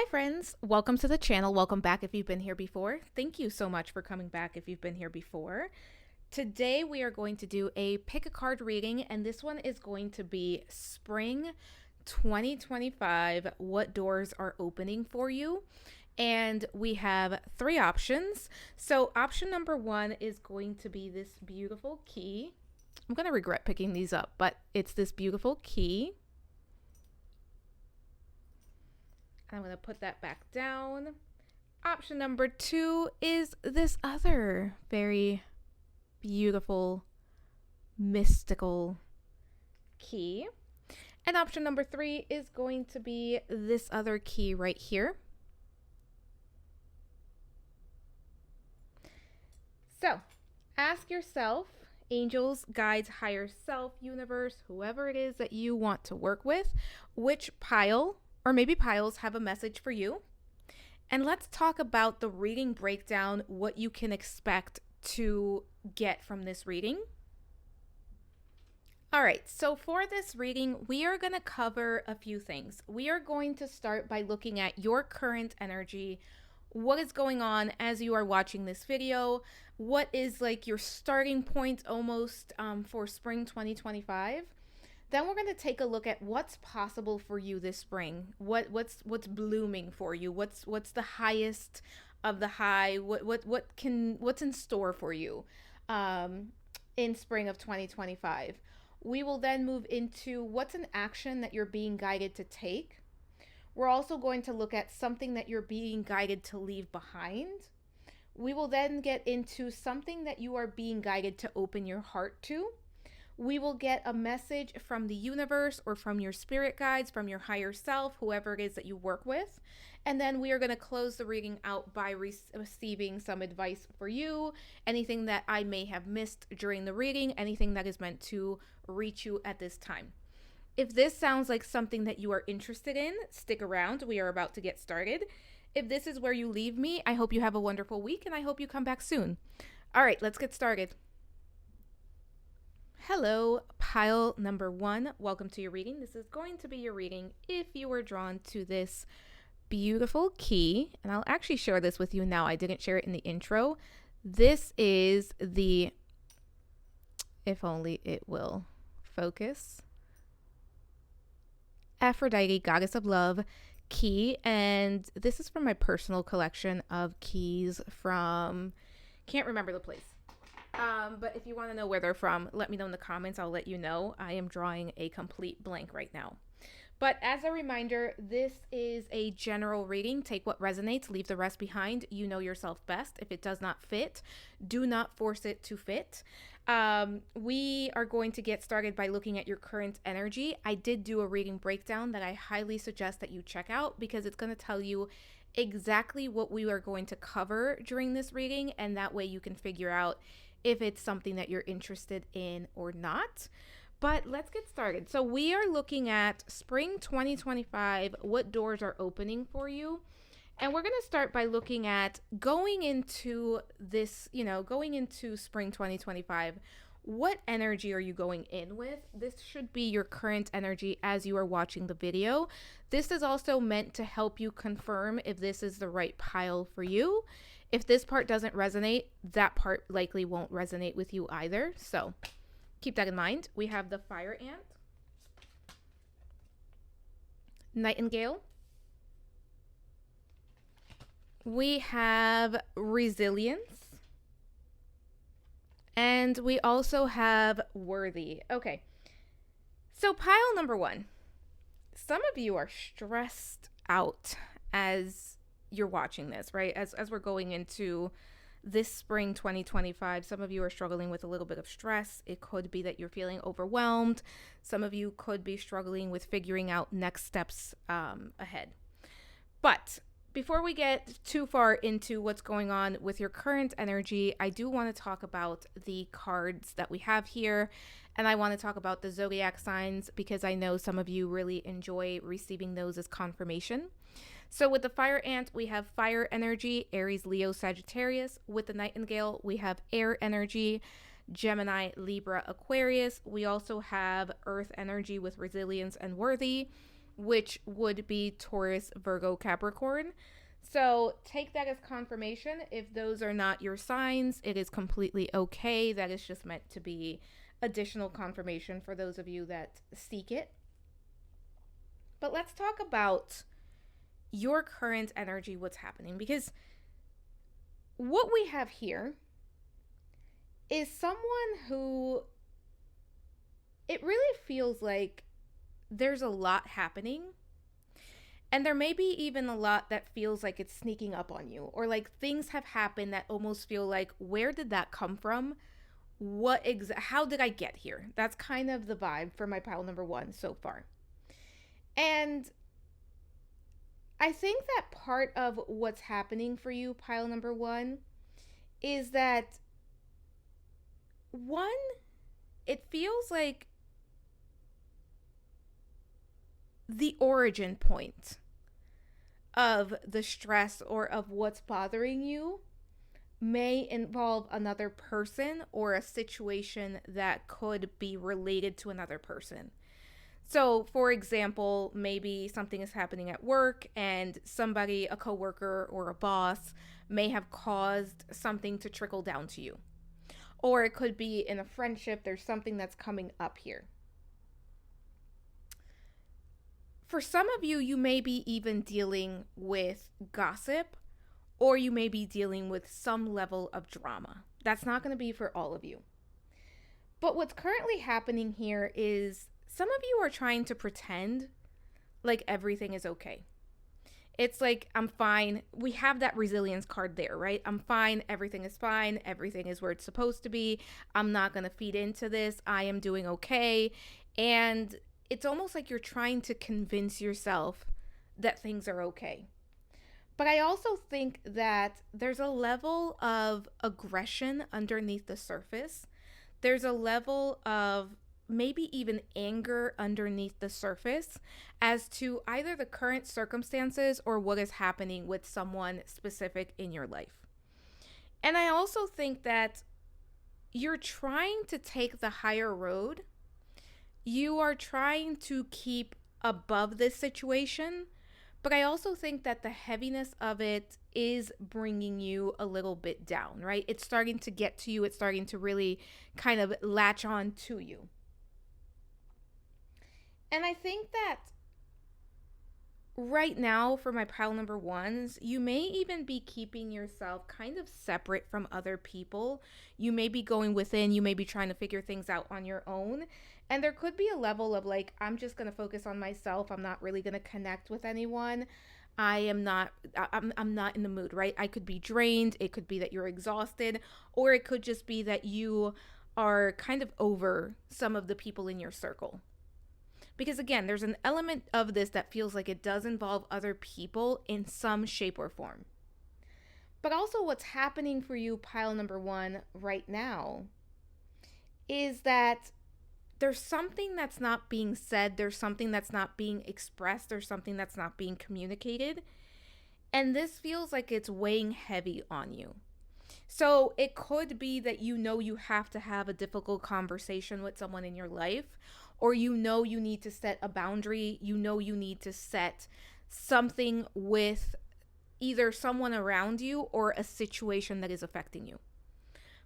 Hi friends, welcome to the channel. Welcome back if you've been here before. Thank you so much for coming back if you've been here before. Today we are going to do a pick a card reading, and this one is going to be Spring 2025, what doors are opening for you. And we have three options. So option number one is going to be this beautiful key. I'm going to regret picking these up, but it's this beautiful key. I'm going to put that back down. Option number two is this other very beautiful, mystical key. And option number three is going to be this other key right here. So, ask yourself, angels, guides, higher self, universe, whoever it is that you want to work with, which pile or maybe piles have a message for you. And let's talk about the reading breakdown, what you can expect to get from this reading. All right, so for this reading, we are going to cover a few things. We are going to start by looking at your current energy, what is going on as you are watching this video, what is like your starting point almost for spring 2025. Then we're going to take a look at what's possible for you this spring. What's blooming for you? What's the highest of the high? What's in store for you in spring of 2025? We will then move into what's an action that you're being guided to take. We're also going to look at something that you're being guided to leave behind. We will then get into something that you are being guided to open your heart to. We will get a message from the universe or from your spirit guides, from your higher self, whoever it is that you work with. And then we are going to close the reading out by receiving some advice for you, anything that I may have missed during the reading, anything that is meant to reach you at this time. If this sounds like something that you are interested in, stick around. We are about to get started. If this is where you leave me, I hope you have a wonderful week and I hope you come back soon. All right, let's get started. Hello, pile number one. Welcome to your reading. This is going to be your reading if you were drawn to this beautiful key. And I'll actually share this with you now. I didn't share it in the intro. This is the, if only it will focus, Aphrodite, Goddess of Love key. And this is from my personal collection of keys from, can't remember the place. But if you want to know where they're from, let me know in the comments. I'll let you know. I am drawing a complete blank right now. But as a reminder, this is a general reading. Take what resonates, leave the rest behind. You know yourself best. If it does not fit, do not force it to fit. We are going to get started by looking at your current energy. I did do a reading breakdown that I highly suggest that you check out because it's going to tell you exactly what we are going to cover during this reading, and that way you can figure out if it's something that you're interested in or not. But let's get started. So we are looking at spring 2025, what doors are opening for you. And we're going to start by looking at going into this, going into spring 2025. What energy are you going in with? This should be your current energy as you are watching the video. This is also meant to help you confirm if this is the right pile for you. If this part doesn't resonate, that part likely won't resonate with you either. So keep that in mind. We have the fire ant, nightingale. We have resilience. And we also have worthy. Okay. So pile number one. Some of you are stressed out as you're watching this, right? As we're going into this spring 2025, some of you are struggling with a little bit of stress. It could be that you're feeling overwhelmed. Some of you could be struggling with figuring out next steps ahead. But before we get too far into what's going on with your current energy, I do want to talk about the cards that we have here. And I want to talk about the zodiac signs because I know some of you really enjoy receiving those as confirmation. So with the fire ant, we have fire energy, Aries, Leo, Sagittarius. With the nightingale, we have air energy, Gemini, Libra, Aquarius. We also have earth energy with resilience and worthy. which would be Taurus, Virgo, Capricorn. So take that as confirmation. If those are not your signs, it is completely okay. That is just meant to be additional confirmation for those of you that seek it. But let's talk about your current energy, what's happening, because what we have here is someone who it really feels like there's a lot happening, and there may be even a lot that feels like it's sneaking up on you, or like things have happened that almost feel like, where did that come from? How did I get here? That's kind of the vibe for my pile number 1 so far. And I think that part of what's happening for you, pile number 1, is that it feels like the origin point of the stress or of what's bothering you may involve another person or a situation that could be related to another person. So, for example, maybe something is happening at work and somebody, a coworker or a boss, may have caused something to trickle down to you. Or it could be in a friendship, there's something that's coming up here. For some of you, you may be even dealing with gossip, or you may be dealing with some level of drama. That's not going to be for all of you. But what's currently happening here is some of you are trying to pretend like everything is okay. It's like, I'm fine. We have that resilience card there, right? I'm fine. Everything is fine. Everything is where it's supposed to be. I'm not going to feed into this. I am doing okay. And it's almost like you're trying to convince yourself that things are okay. But I also think that there's a level of aggression underneath the surface. There's a level of maybe even anger underneath the surface as to either the current circumstances or what is happening with someone specific in your life. And I also think that you're trying to take the higher road. You are trying to keep above this situation, but I also think that the heaviness of it is bringing you a little bit down, right? It's starting to get to you. It's starting to really kind of latch on to you. And I think that right now, for my pile number 1s, you may even be keeping yourself kind of separate from other people. You may be going within, you may be trying to figure things out on your own. And there could be a level of like, I'm just going to focus on myself. I'm not really going to connect with anyone. I'm not in the mood, right? I could be drained. It could be that you're exhausted, or it could just be that you are kind of over some of the people in your circle. Because again, there's an element of this that feels like it does involve other people in some shape or form. But also what's happening for you, pile number 1, right now, is that there's something that's not being said, there's something that's not being expressed, there's something that's not being communicated. And this feels like it's weighing heavy on you. So it could be that you know you have to have a difficult conversation with someone in your life, or you know you need to set a boundary, you know you need to set something with either someone around you or a situation that is affecting you.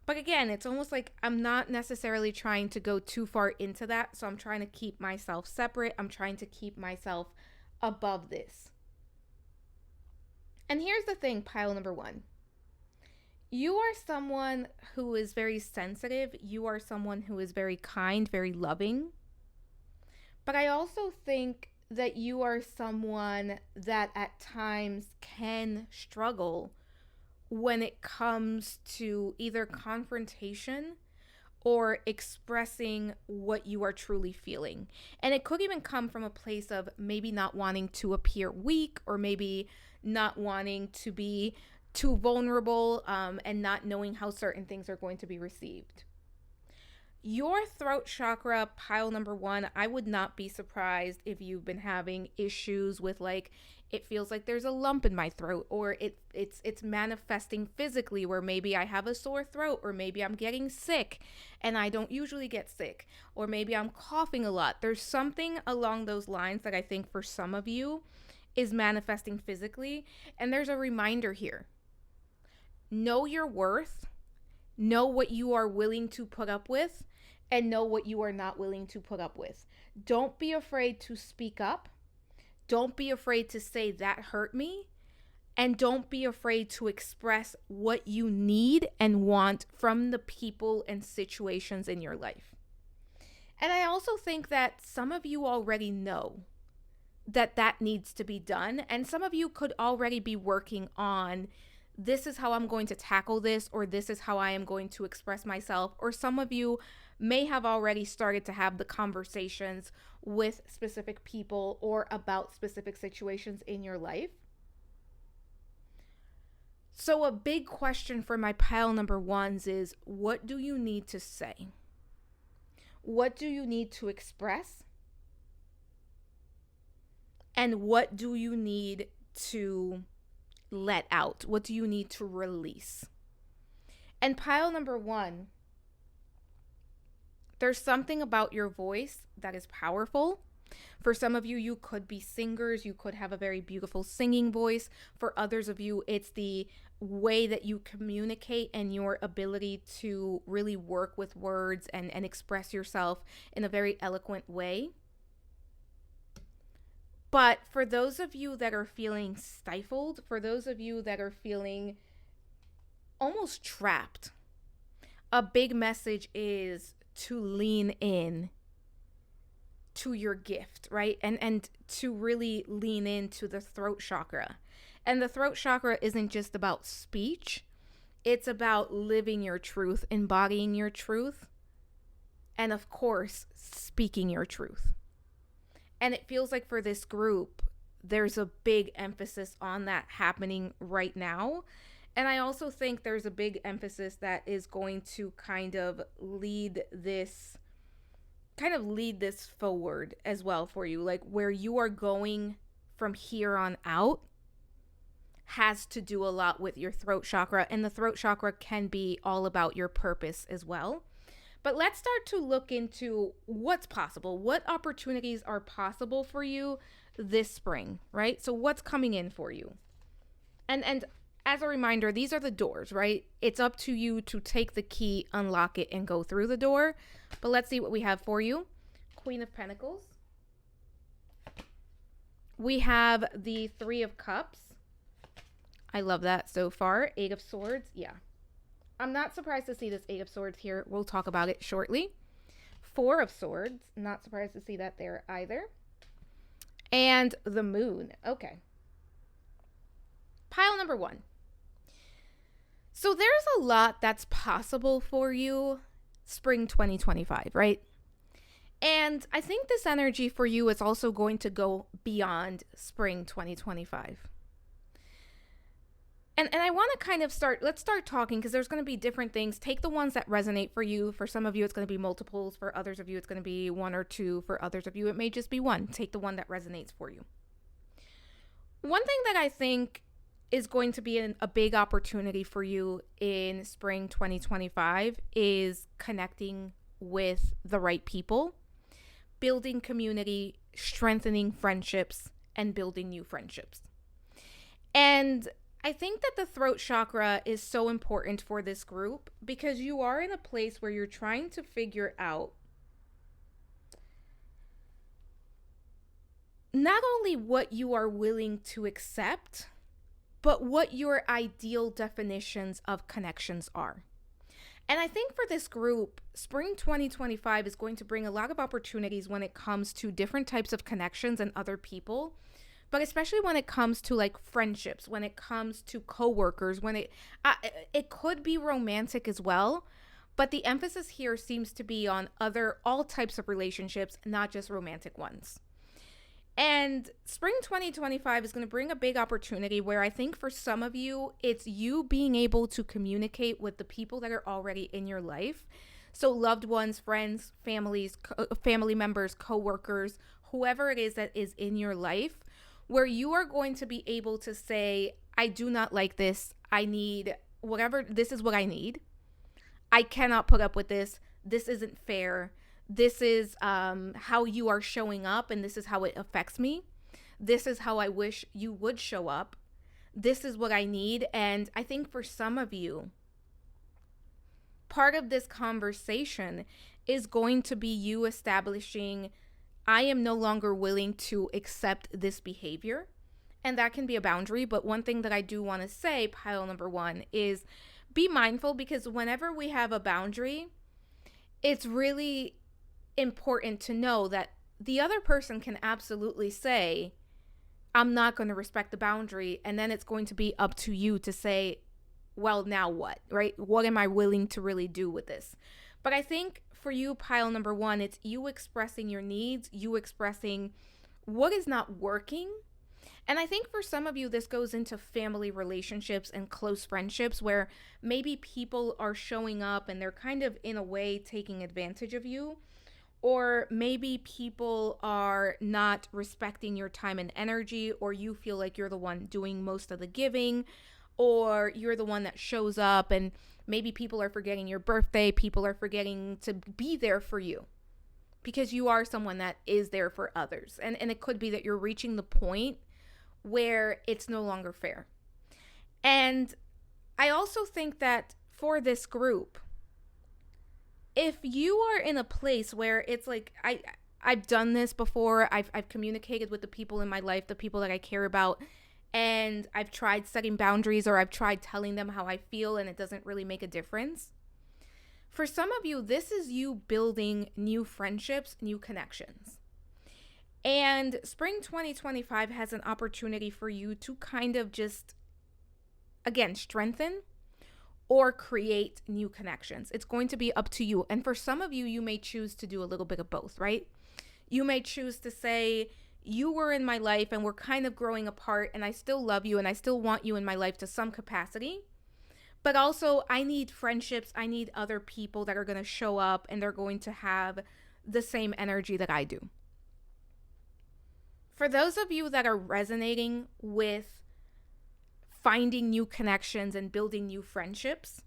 But again, it's almost like I'm not necessarily trying to go too far into that, so I'm trying to keep myself separate. I'm trying to keep myself above this. And here's the thing, pile number 1. You are someone who is very sensitive. You are someone who is very kind, very loving. But I also think that you are someone that at times can struggle when it comes to either confrontation or expressing what you are truly feeling. And it could even come from a place of maybe not wanting to appear weak, or maybe not wanting to be too vulnerable, and not knowing how certain things are going to be received. Your throat chakra, pile number 1, I would not be surprised if you've been having issues with like It feels like there's a lump in my throat, or it's manifesting physically, where maybe I have a sore throat, or maybe I'm getting sick and I don't usually get sick, or maybe I'm coughing a lot. There's something along those lines that I think for some of you is manifesting physically. And there's a reminder here. Know your worth, know what you are willing to put up with, and know what you are not willing to put up with. Don't be afraid to speak up. Don't be afraid to say that hurt me. And don't be afraid to express what you need and want from the people and situations in your life. And I also think that some of you already know that that needs to be done. And some of you could already be working on, this is how I'm going to tackle this, or this is how I am going to express myself. Or some of you may have already started to have the conversations with specific people or about specific situations in your life. So a big question for my pile number ones is, what do you need to say? What do you need to express? And what do you need to let out? What do you need to release? And pile number one, there's something about your voice that is powerful. For some of you, you could be singers. You could have a very beautiful singing voice. For others of you, it's the way that you communicate and your ability to really work with words and express yourself in a very eloquent way. But for those of you that are feeling stifled, for those of you that are feeling almost trapped, a big message is to lean in to your gift, right? And to really lean into the throat chakra. And the throat chakra isn't just about speech. It's about living your truth, embodying your truth, and of course, speaking your truth. And it feels like for this group, there's a big emphasis on that happening right now. And I also think there's a big emphasis that is going to kind of lead this forward as well for you. Like where you are going from here on out has to do a lot with your throat chakra. And the throat chakra can be all about your purpose as well. But let's start to look into what's possible. What opportunities are possible for you this spring, right? So what's coming in for you? And as a reminder, these are the doors, right? It's up to you to take the key, unlock it, and go through the door. But let's see what we have for you. Queen of Pentacles. We have the Three of Cups. I love that so far. Eight of Swords. Yeah. I'm not surprised to see this Eight of Swords here. We'll talk about it shortly. Four of Swords. Not surprised to see that there either. And the Moon. Okay. Pile number one. So there's a lot that's possible for you spring 2025, right? And I think this energy for you is also going to go beyond spring 2025. And I want to kind of let's start talking, because there's going to be different things. Take the ones that resonate for you. For some of you, it's going to be multiples. For others of you, it's going to be one or two. For others of you, it may just be one. Take the one that resonates for you. One thing that I think is going to be a big opportunity for you in spring 2025 is connecting with the right people, building community, strengthening friendships, and building new friendships. And I think that the throat chakra is so important for this group because you are in a place where you're trying to figure out not only what you are willing to accept, but what your ideal definitions of connections are. And I think for this group, spring 2025 is going to bring a lot of opportunities when it comes to different types of connections and other people. But especially when it comes to like friendships, when it comes to coworkers, when it could be romantic as well. But the emphasis here seems to be on all types of relationships, not just romantic ones. And spring 2025 is going to bring a big opportunity where I think for some of you, it's you being able to communicate with the people that are already in your life. So loved ones, friends, family members, coworkers, whoever it is that is in your life, where you are going to be able to say, I do not like this. I need whatever. This is what I need. I cannot put up with this. This isn't fair. This is how you are showing up, and this is how it affects me. This is how I wish you would show up. This is what I need. And I think for some of you, part of this conversation is going to be you establishing, I am no longer willing to accept this behavior. And that can be a boundary. But one thing that I do want to say, pile number one, is be mindful, because whenever we have a boundary, it's really important to know that the other person can absolutely say, I'm not going to respect the boundary. And then it's going to be up to you to say, well, now what, right? What am I willing to really do with this? But I think for you, pile number one, it's you expressing your needs, you expressing what is not working. And I think for some of you, this goes into family relationships and close friendships where maybe people are showing up and they're kind of in a way taking advantage of you. Or maybe people are not respecting your time and energy, or you feel like you're the one doing most of the giving, or you're the one that shows up, and maybe people are forgetting your birthday. People are forgetting to be there for you because you are someone that is there for others. And it could be that you're reaching the point where it's no longer fair. And I also think that for this group, if you are in a place where it's like, I've done this before, I've communicated with the people in my life, the people that I care about, and I've tried setting boundaries, or I've tried telling them how I feel, and it doesn't really make a difference. For some of you, this is you building new friendships, new connections. And spring 2025 has an opportunity for you to kind of just, again, strengthen or create new connections. It's going to be up to you. And for some of you, you may choose to do a little bit of both, right? You may choose to say, you were in my life and we're kind of growing apart, and I still love you and I still want you in my life to some capacity. But also, I need friendships. I need other people that are going to show up and they're going to have the same energy that I do. For those of you that are resonating with finding new connections and building new friendships,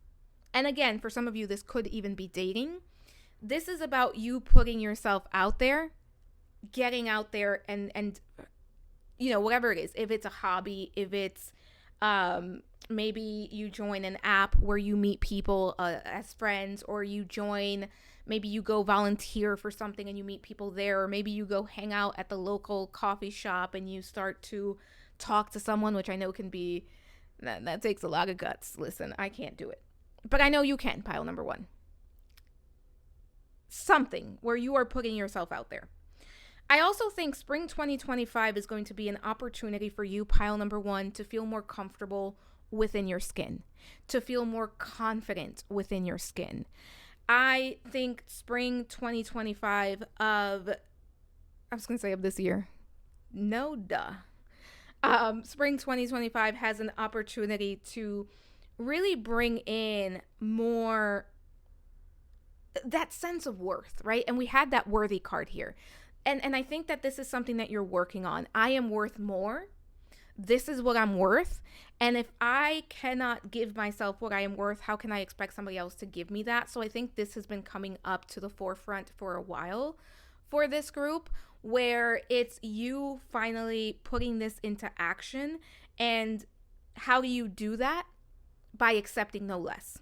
and again, for some of you, this could even be dating. This is about you putting yourself out there, getting out there, and you know, whatever it is. If it's a hobby, if it's maybe you join an app where you meet people as friends, or you join, maybe you go volunteer for something and you meet people there, or maybe you go hang out at the local coffee shop and you start to talk to someone, which I know can be, that takes a lot of guts. Listen, I can't do it. But I know you can, pile number one. Something where you are putting yourself out there. I also think spring 2025 is going to be an opportunity for you, pile number one, to feel more comfortable within your skin, to feel more confident within your skin. I think spring 2025 of this year. No, duh. Spring 2025 has an opportunity to really bring in more that sense of worth, right? And we had that worthy card here. And I think that this is something that you're working on. I am worth more. This is what I'm worth. And if I cannot give myself what I am worth, how can I expect somebody else to give me that? So I think this has been coming up to the forefront for a while for this group, where it's you finally putting this into action. And how do you do that? By accepting no less.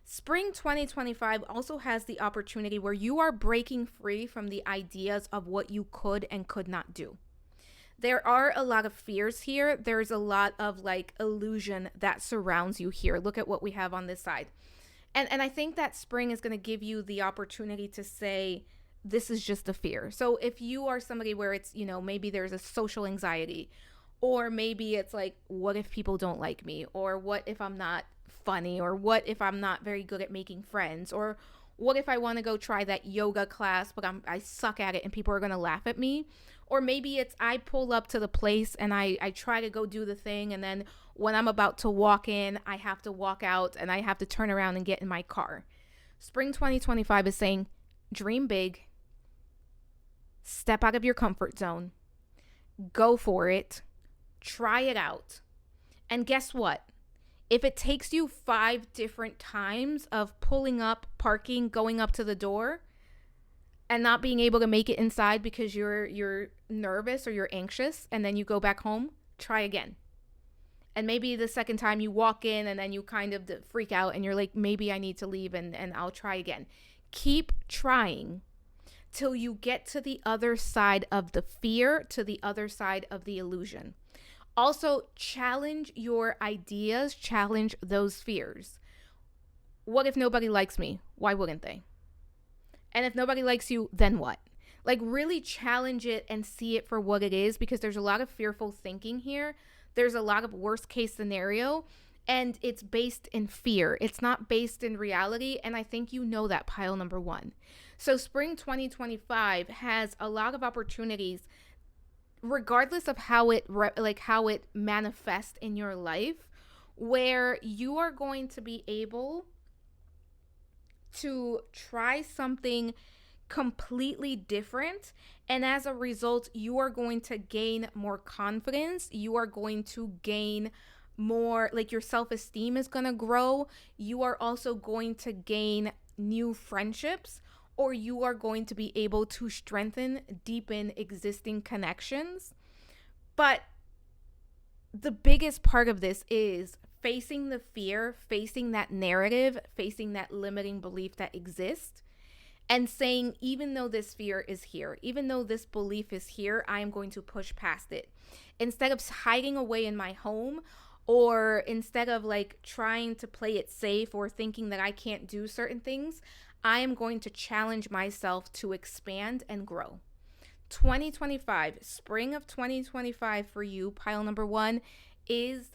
Spring 2025 also has the opportunity where you are breaking free from the ideas of what you could and could not do. There are a lot of fears here. There's a lot of like illusion that surrounds you here. Look at what we have on this side. And I think that spring is going to give you the opportunity to say, this is just a fear. So if you are somebody where it's, you know, maybe there's a social anxiety, or maybe it's like, what if people don't like me? Or what if I'm not funny? Or what if I'm not very good at making friends? Or what if I want to go try that yoga class, but I suck at it and people are going to laugh at me? Or maybe it's I pull up to the place and I try to go do the thing, and then when I'm about to walk in, I have to walk out and I have to turn around and get in my car. Spring 2025 is saying, dream big, step out of your comfort zone, Go for it. Try it out. And guess what? If it takes you 5 different times of pulling up, parking, going up to the door, and not being able to make it inside because you're nervous or you're anxious, and then you go back home, try again. And maybe the second time you walk in and then you kind of freak out and you're like, maybe I need to leave and I'll try again. Keep trying till you get to the other side of the fear, to the other side of the illusion. Also, challenge your ideas, challenge those fears. What if nobody likes me? Why wouldn't they? And if nobody likes you, then what? Like, really challenge it and see it for what it is, because there's a lot of fearful thinking here. There's a lot of worst case scenario, and it's based in fear. It's not based in reality, and I think you know that, pile number 1. So spring 2025 has a lot of opportunities, regardless of how it manifests in your life, where you are going to be able to try something completely different, and as a result you are going to gain more confidence. You are going to gain more, like, your self-esteem is going to grow. You are also going to gain new friendships, or you are going to be able to strengthen, deepen existing connections. But the biggest part of this is facing the fear, facing that narrative, facing that limiting belief that exists, and saying, even though this fear is here, even though this belief is here, I am going to push past it. Instead of hiding away in my home, or instead of like trying to play it safe or thinking that I can't do certain things, I am going to challenge myself to expand and grow. 2025, spring of 2025 for you, pile number 1, is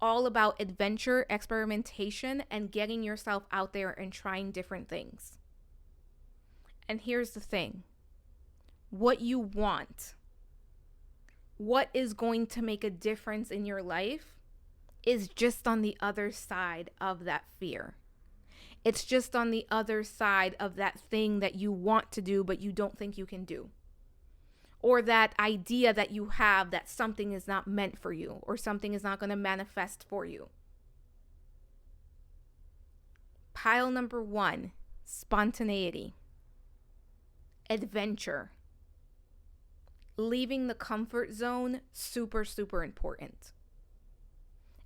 all about adventure, experimentation, and getting yourself out there and trying different things. And here's the thing. What you want, what is going to make a difference in your life, is just on the other side of that fear. It's just on the other side of that thing that you want to do but you don't think you can do. Or that idea that you have that something is not meant for you, or something is not going to manifest for you. Pile number 1, spontaneity, adventure, leaving the comfort zone, super, super important.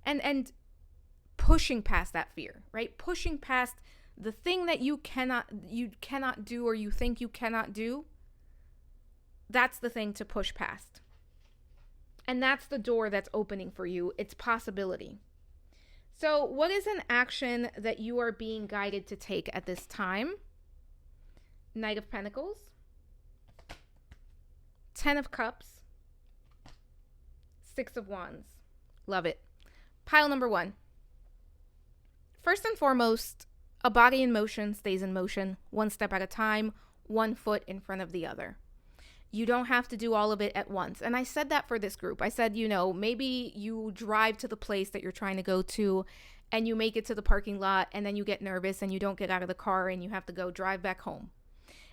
And pushing past that fear, right? Pushing past the thing that you cannot do, or you think you cannot do. That's the thing to push past. And that's the door that's opening for you. It's possibility. So what is an action that you are being guided to take at this time? Knight of Pentacles, 10 of Cups, 6 of Wands. Love it. Pile number 1. First and foremost, a body in motion stays in motion, one step at a time, one foot in front of the other. You don't have to do all of it at once. And I said that for this group. I said, maybe you drive to the place that you're trying to go to and you make it to the parking lot, and then you get nervous and you don't get out of the car and you have to go drive back home.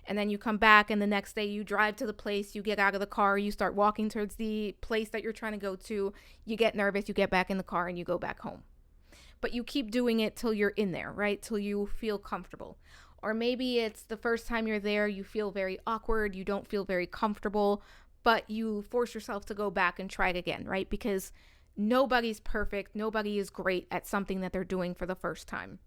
And then you come back, and the next day you drive to the place, you get out of the car, you start walking towards the place that you're trying to go to, you get nervous, you get back in the car, and you go back home. But you keep doing it till you're in there, right? Till you feel comfortable. Or maybe it's the first time you're there, you feel very awkward, you don't feel very comfortable, but you force yourself to go back and try it again, right? Because nobody's perfect, nobody is great at something that they're doing for the first time.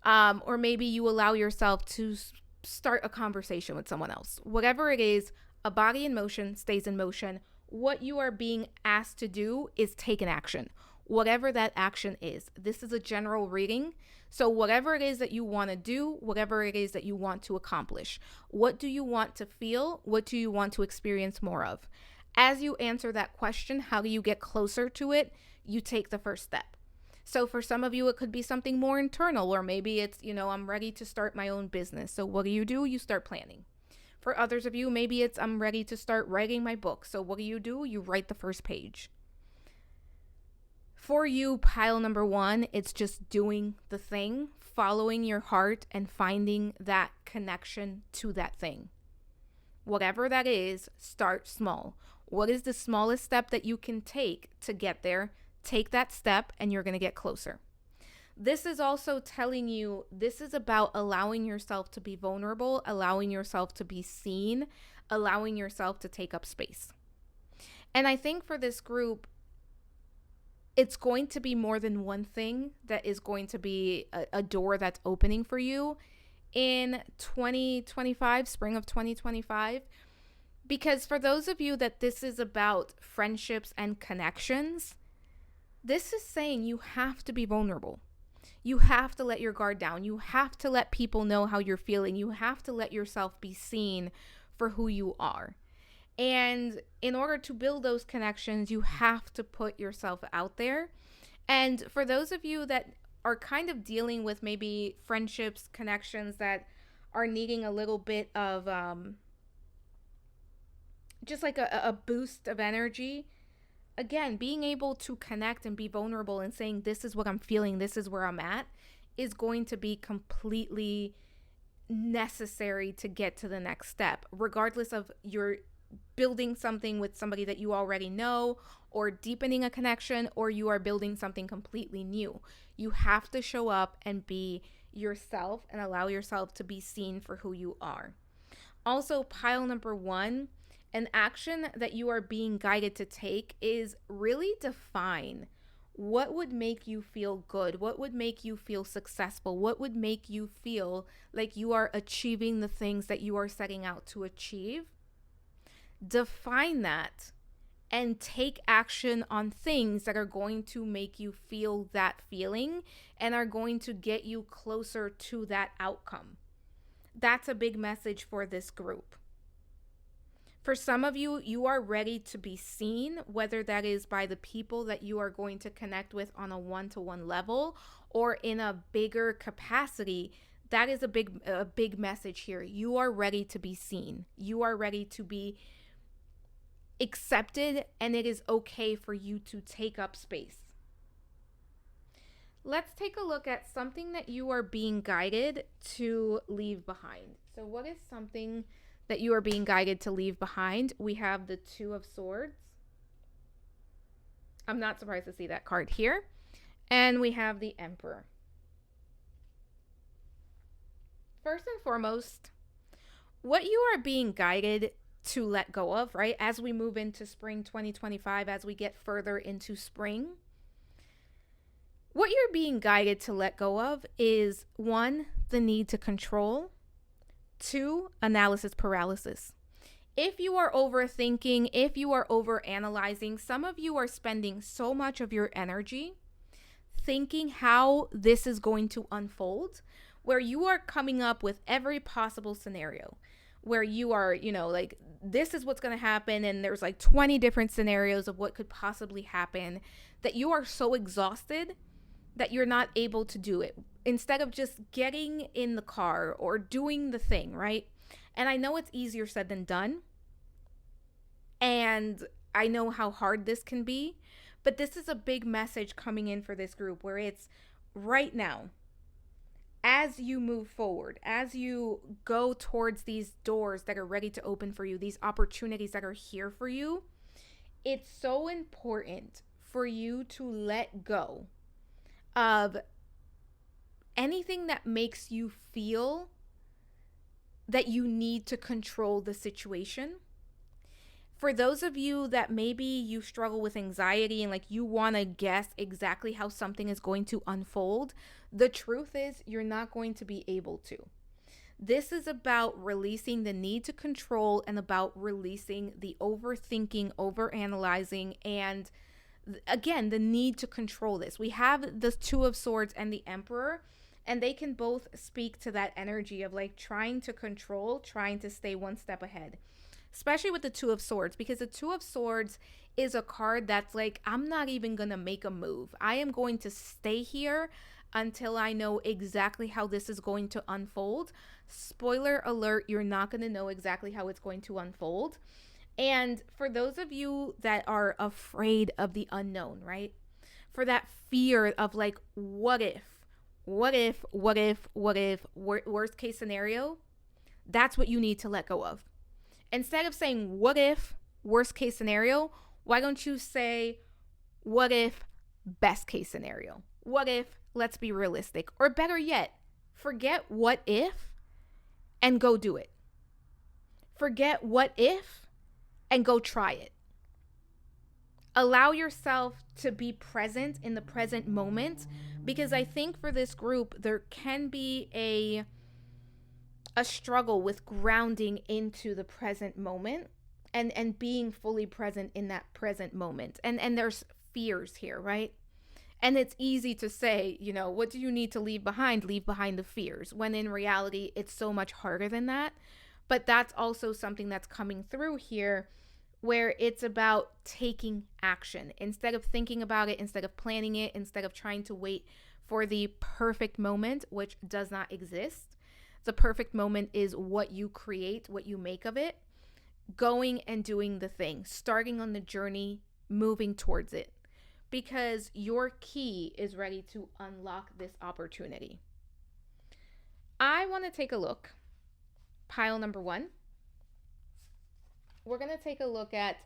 Or maybe you allow yourself to start a conversation with someone else. Whatever it is, a body in motion stays in motion. What you are being asked to do is take an action. Whatever that action is. This is a general reading. So whatever it is that you want to do, whatever it is that you want to accomplish, what do you want to feel? What do you want to experience more of? As you answer that question, how do you get closer to it? You take the first step. So for some of you, it could be something more internal, or maybe it's, I'm ready to start my own business. So what do? You start planning. For others of you, maybe it's, I'm ready to start writing my book. So what do? You write the first page. For you, pile number 1, it's just doing the thing, following your heart and finding that connection to that thing. Whatever that is, start small. What is the smallest step that you can take to get there? Take that step and you're going to get closer. This is also telling you this is about allowing yourself to be vulnerable, allowing yourself to be seen, allowing yourself to take up space. And I think for this group, it's going to be more than one thing that is going to be a door that's opening for you in 2025, spring of 2025. Because for those of you that this is about friendships and connections, this is saying you have to be vulnerable. You have to let your guard down. You have to let people know how you're feeling. You have to let yourself be seen for who you are. And in order to build those connections, you have to put yourself out there. And for those of you that are kind of dealing with maybe friendships, connections that are needing a little bit of just like a boost of energy, again, being able to connect and be vulnerable and saying, this is what I'm feeling, this is where I'm at, is going to be completely necessary to get to the next step, regardless of your building something with somebody that you already know, or deepening a connection, or you are building something completely new. You have to show up and be yourself and allow yourself to be seen for who you are. Also, pile number 1, an action that you are being guided to take is really define what would make you feel good, what would make you feel successful, what would make you feel like you are achieving the things that you are setting out to achieve. Define that and take action on things that are going to make you feel that feeling and are going to get you closer to that outcome. That's a big message for this group. For some of you, you are ready to be seen, whether that is by the people that you are going to connect with on a one-to-one level or in a bigger capacity. That is a big message here. You are ready to be seen. You are ready to be accepted, and it is okay for you to take up space. Let's take a look at something that you are being guided to leave behind. So what is something that you are being guided to leave behind? We have the 2 of Swords. I'm not surprised to see that card here. And we have the Emperor. First and foremost, what you are being guided to let go of, right? As we move into spring 2025, as we get further into spring, what you're being guided to let go of is 1, the need to control. 2, analysis paralysis. If you are overthinking, if you are overanalyzing, some of you are spending so much of your energy thinking how this is going to unfold, where you are coming up with every possible scenario, where you are, like, this is what's going to happen, and there's like 20 different scenarios of what could possibly happen, that you are so exhausted that you're not able to do it. Instead of just getting in the car or doing the thing, right? And I know it's easier said than done. And I know how hard this can be. But this is a big message coming in for this group, where it's right now, as you move forward, as you go towards these doors that are ready to open for you, these opportunities that are here for you, it's so important for you to let go of anything that makes you feel that you need to control the situation. For those of you that maybe you struggle with anxiety and like you want to guess exactly how something is going to unfold, the truth is you're not going to be able to. This is about releasing the need to control and about releasing the overthinking, overanalyzing, and again, the need to control this. We have the 2 of Swords and the Emperor, and they can both speak to that energy of like trying to control, trying to stay one step ahead. Especially with the 2 of Swords, because the 2 of Swords is a card that's like, I'm not even going to make a move. I am going to stay here until I know exactly how this is going to unfold. Spoiler alert, you're not going to know exactly how it's going to unfold. And for those of you that are afraid of the unknown, right? For that fear of like, what if, worst case scenario, that's what you need to let go of. Instead of saying, what if, worst case scenario, why don't you say, what if best case scenario? What if, let's be realistic? Or better yet, forget what if and go do it. Forget what if and go try it. Allow yourself to be present in the present moment, because I think for this group, there can be a struggle with grounding into the present moment and being fully present in that present moment. And there's fears here, right? And it's easy to say, what do you need to leave behind? Leave behind the fears, when in reality, it's so much harder than that. But that's also something that's coming through here, where it's about taking action. Instead of thinking about it, instead of planning it, instead of trying to wait for the perfect moment, which does not exist. The perfect moment is what you create, what you make of it. Going and doing the thing, starting on the journey, moving towards it. Because your key is ready to unlock this opportunity. I want to take a look. Pile number 1. We're going to take a look at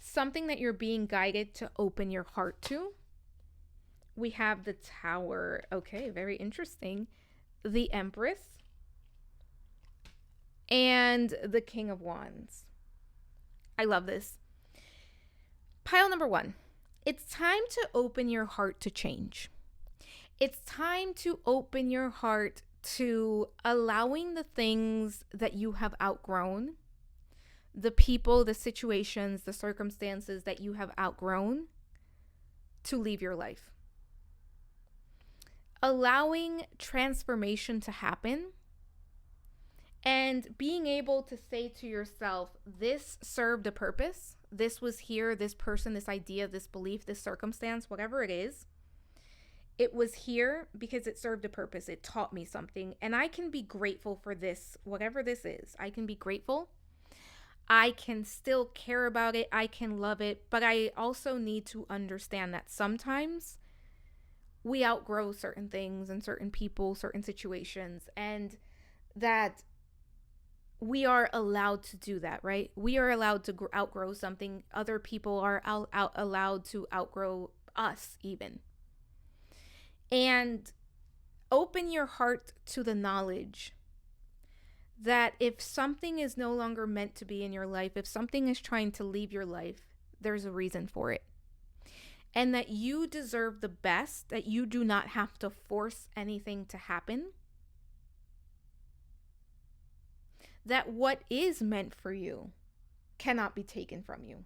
something that you're being guided to open your heart to. We have the Tower. Okay, very interesting. The Empress. And the King of Wands. I love this. Pile number 1. It's time to open your heart to change. It's time to open your heart to allowing the things that you have outgrown, the people, the situations, the circumstances that you have outgrown, to leave your life. Allowing transformation to happen and being able to say to yourself, this served a purpose. This was here, this person, this idea, this belief, this circumstance, whatever it is. It was here because it served a purpose. It taught me something. And I can be grateful for this, whatever this is. I can be grateful. I can still care about it. I can love it. But I also need to understand that sometimes we outgrow certain things and certain people, certain situations, and that we are allowed to do that, right? We are allowed to outgrow something. Other people are allowed to outgrow us even. And open your heart to the knowledge that if something is no longer meant to be in your life, if something is trying to leave your life, there's a reason for it. And that you deserve the best, that you do not have to force anything to happen. That what is meant for you cannot be taken from you.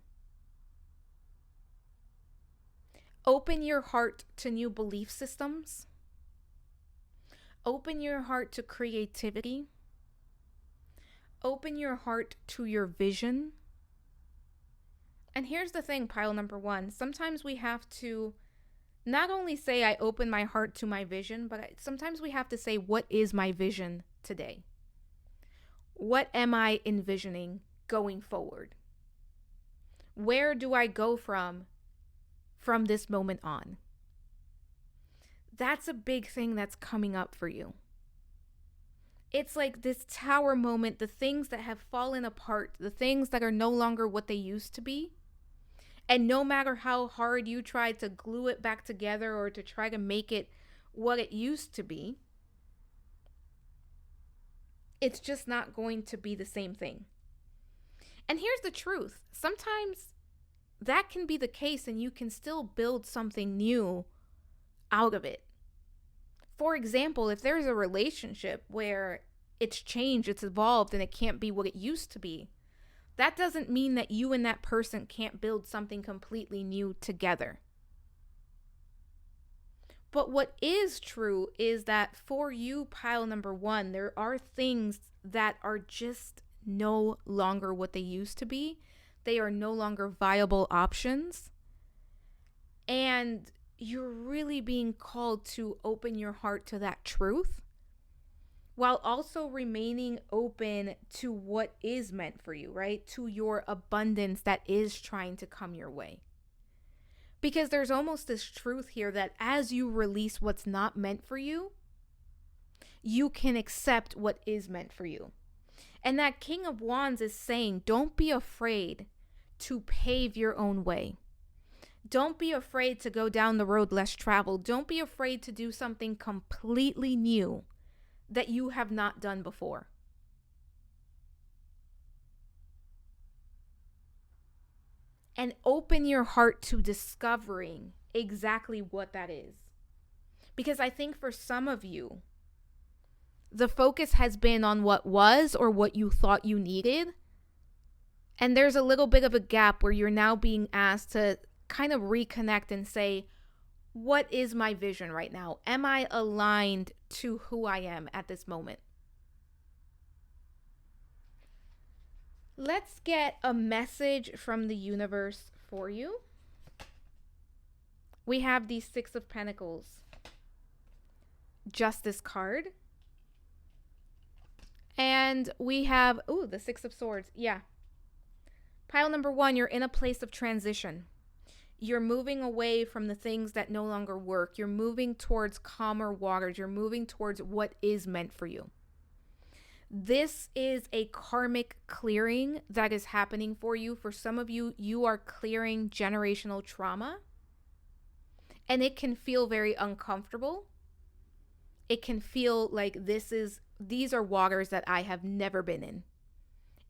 Open your heart to new belief systems. Open your heart to creativity. Open your heart to your vision. And here's the thing, pile number 1. Sometimes we have to not only say, I open my heart to my vision, but sometimes we have to say, what is my vision today? What am I envisioning going forward? Where do I go from this moment on? That's a big thing that's coming up for you. It's like this Tower moment, the things that have fallen apart, the things that are no longer what they used to be. And no matter how hard you try to glue it back together or to try to make it what it used to be, it's just not going to be the same thing. And here's the truth. Sometimes that can be the case and you can still build something new out of it. For example, if there's a relationship where it's changed, it's evolved, and it can't be what it used to be, that doesn't mean that you and that person can't build something completely new together. But what is true is that for you, pile number 1, there are things that are just no longer what they used to be. They are no longer viable options. And you're really being called to open your heart to that truth, while also remaining open to what is meant for you, right? To your abundance that is trying to come your way. Because there's almost this truth here that as you release what's not meant for you, you can accept what is meant for you. And that King of Wands is saying, don't be afraid to pave your own way. Don't be afraid to go down the road less traveled. Don't be afraid to do something completely new that you have not done before. And open your heart to discovering exactly what that is. Because I think for some of you, the focus has been on what was or what you thought you needed. And there's a little bit of a gap where you're now being asked to kind of reconnect and say, what is my vision right now? Am I aligned to who I am at this moment? Let's get a message from the universe for you. We have the Six of Pentacles, Justice card. And we have, the Six of Swords. Yeah. Pile number 1, you're in a place of transition. You're moving away from the things that no longer work. You're moving towards calmer waters. You're moving towards what is meant for you. This is a karmic clearing that is happening for you. For some of you, you are clearing generational trauma. And it can feel very uncomfortable. It can feel like these are waters that I have never been in.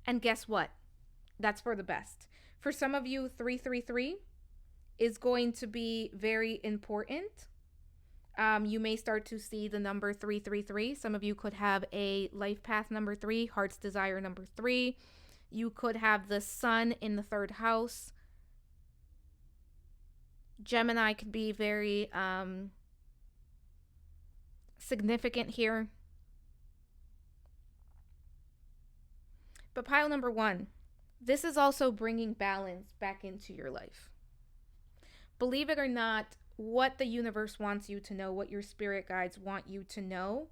And guess what? That's for the best. For some of you, 333 is going to be very important. You may start to see the number 333. Some of you could have a life path number 3, heart's desire number 3. You could have the sun in the 3rd house. Gemini could be very significant here. But pile number 1, this is also bringing balance back into your life. Believe it or not, what the universe wants you to know, what your spirit guides want you to know,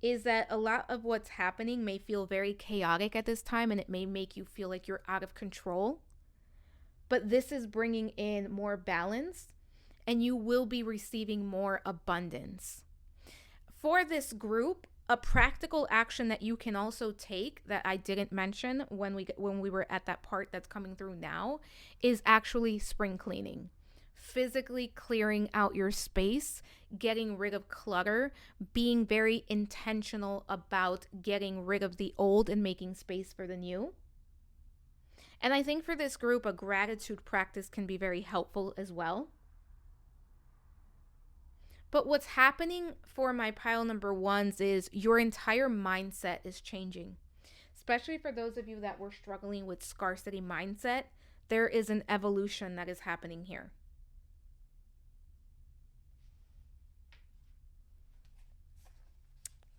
is that a lot of what's happening may feel very chaotic at this time, and it may make you feel like you're out of control. But this is bringing in more balance, and you will be receiving more abundance. For this group, a practical action that you can also take that I didn't mention when we were at that part that's coming through now is actually spring cleaning. Physically clearing out your space, getting rid of clutter, being very intentional about getting rid of the old and making space for the new. And I think for this group, a gratitude practice can be very helpful as well. But what's happening for my pile number 1s is your entire mindset is changing. Especially for those of you that were struggling with scarcity mindset, there is an evolution that is happening here.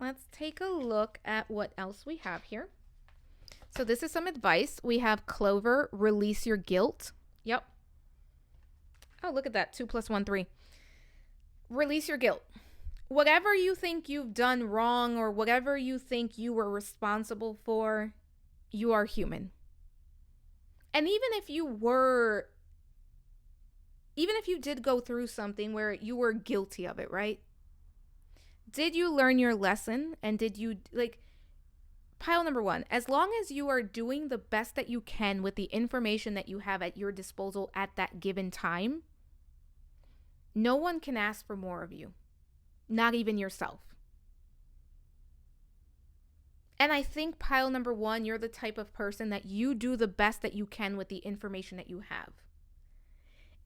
Let's take a look at what else we have here. So this is some advice. We have Clover, release your guilt. Yep. Oh, look at that. 2 + 1, 3. Release your guilt. Whatever you think you've done wrong or whatever you think you were responsible for, you are human. And even if you did go through something where you were guilty of it, right? Did you learn your lesson? And did you, pile number 1, as long as you are doing the best that you can with the information that you have at your disposal at that given time, no one can ask for more of you, not even yourself. And I think pile number 1, you're the type of person that you do the best that you can with the information that you have.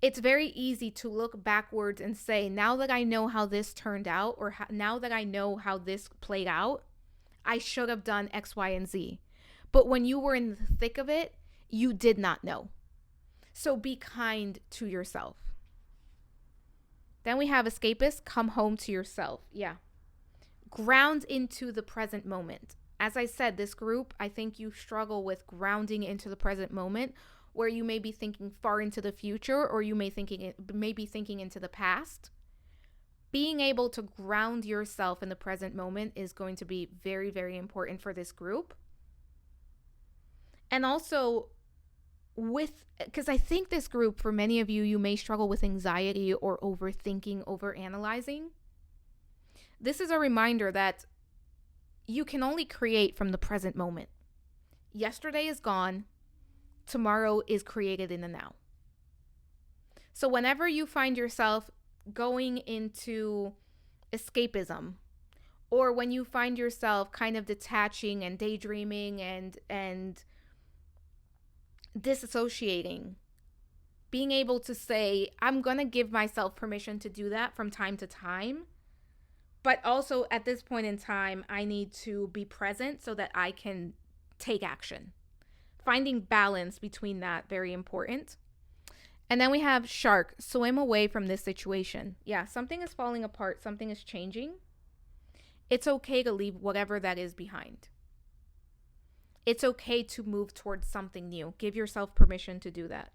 It's very easy to look backwards and say, now that I know how this turned out, or now that I know how this played out, I should have done X, Y, and Z. But when you were in the thick of it, you did not know. So be kind to yourself. Then we have Escapist, come home to yourself. Yeah. Ground into the present moment. As I said, this group, I think you struggle with grounding into the present moment, where you may be thinking far into the future, or you may be thinking into the past. Being able to ground yourself in the present moment is going to be very, very important for this group. And also because I think this group, for many of you, you may struggle with anxiety or overthinking, overanalyzing. This is a reminder that you can only create from the present moment. Yesterday is gone. tomorrow is created in the now. So whenever you find yourself going into escapism, or when you find yourself kind of detaching and daydreaming and disassociating, being able to say, I'm going to give myself permission to do that from time to time. But also at this point in time, I need to be present so that I can take action. Finding balance between that, very important. And then we have shark, swim away from this situation. Yeah, something is falling apart, something is changing. It's okay to leave whatever that is behind. It's okay to move towards something new. Give yourself permission to do that.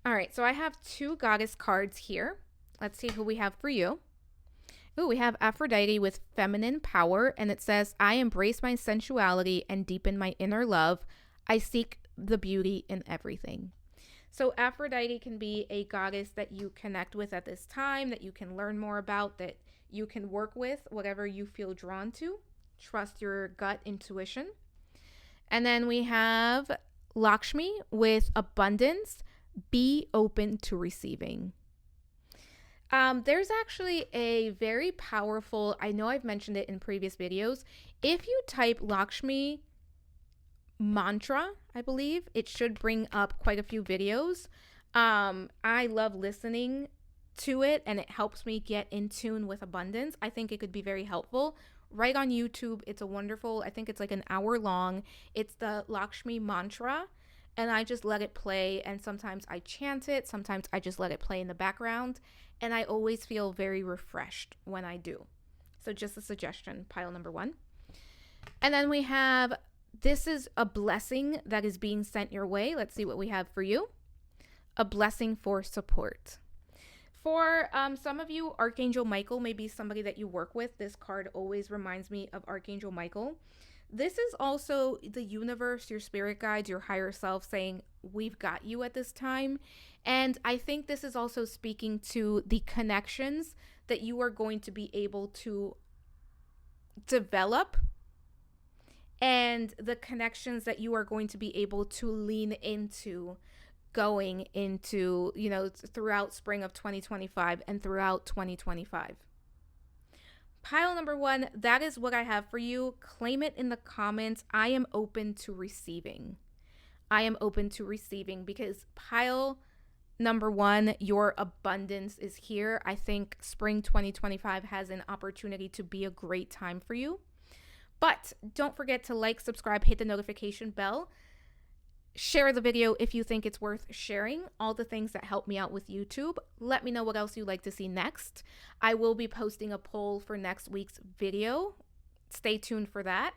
All right, so I have 2 goddess cards here. Let's see who we have for you. Ooh, we have Aphrodite with feminine power, and it says, I embrace my sensuality and deepen my inner love. I seek the beauty in everything. So Aphrodite can be a goddess that you connect with at this time, that you can learn more about, that you can work with, whatever you feel drawn to. Trust your gut intuition. And then we have Lakshmi with abundance. Be open to receiving. There's actually a very powerful, I know I've mentioned it in previous videos. If you type Lakshmi mantra, I believe, it should bring up quite a few videos. I love listening to it, and it helps me get in tune with abundance. I think it could be very helpful. Right on YouTube, it's a wonderful, I think it's like an hour long. It's the Lakshmi mantra, and I just let it play, and sometimes I chant it, sometimes I just let it play in the background, and I always feel very refreshed when I do. So just a suggestion, pile number 1. And then we have, this is a blessing that is being sent your way. Let's see what we have for you. A blessing for support. For some of you, Archangel Michael may be somebody that you work with. This card always reminds me of Archangel Michael. This is also the universe, your spirit guides, your higher self saying, we've got you at this time. And I think this is also speaking to the connections that you are going to be able to develop, and the connections that you are going to be able to lean into going into, throughout spring of 2025 and throughout 2025. Pile number 1, that is what I have for you. Claim it in the comments. I am open to receiving. I am open to receiving, because pile number 1, your abundance is here. I think spring 2025 has an opportunity to be a great time for you. But don't forget to like, subscribe, hit the notification bell. Share the video if you think it's worth sharing. All the things that help me out with YouTube. Let me know what else you'd like to see next. I will be posting a poll for next week's video. Stay tuned for that.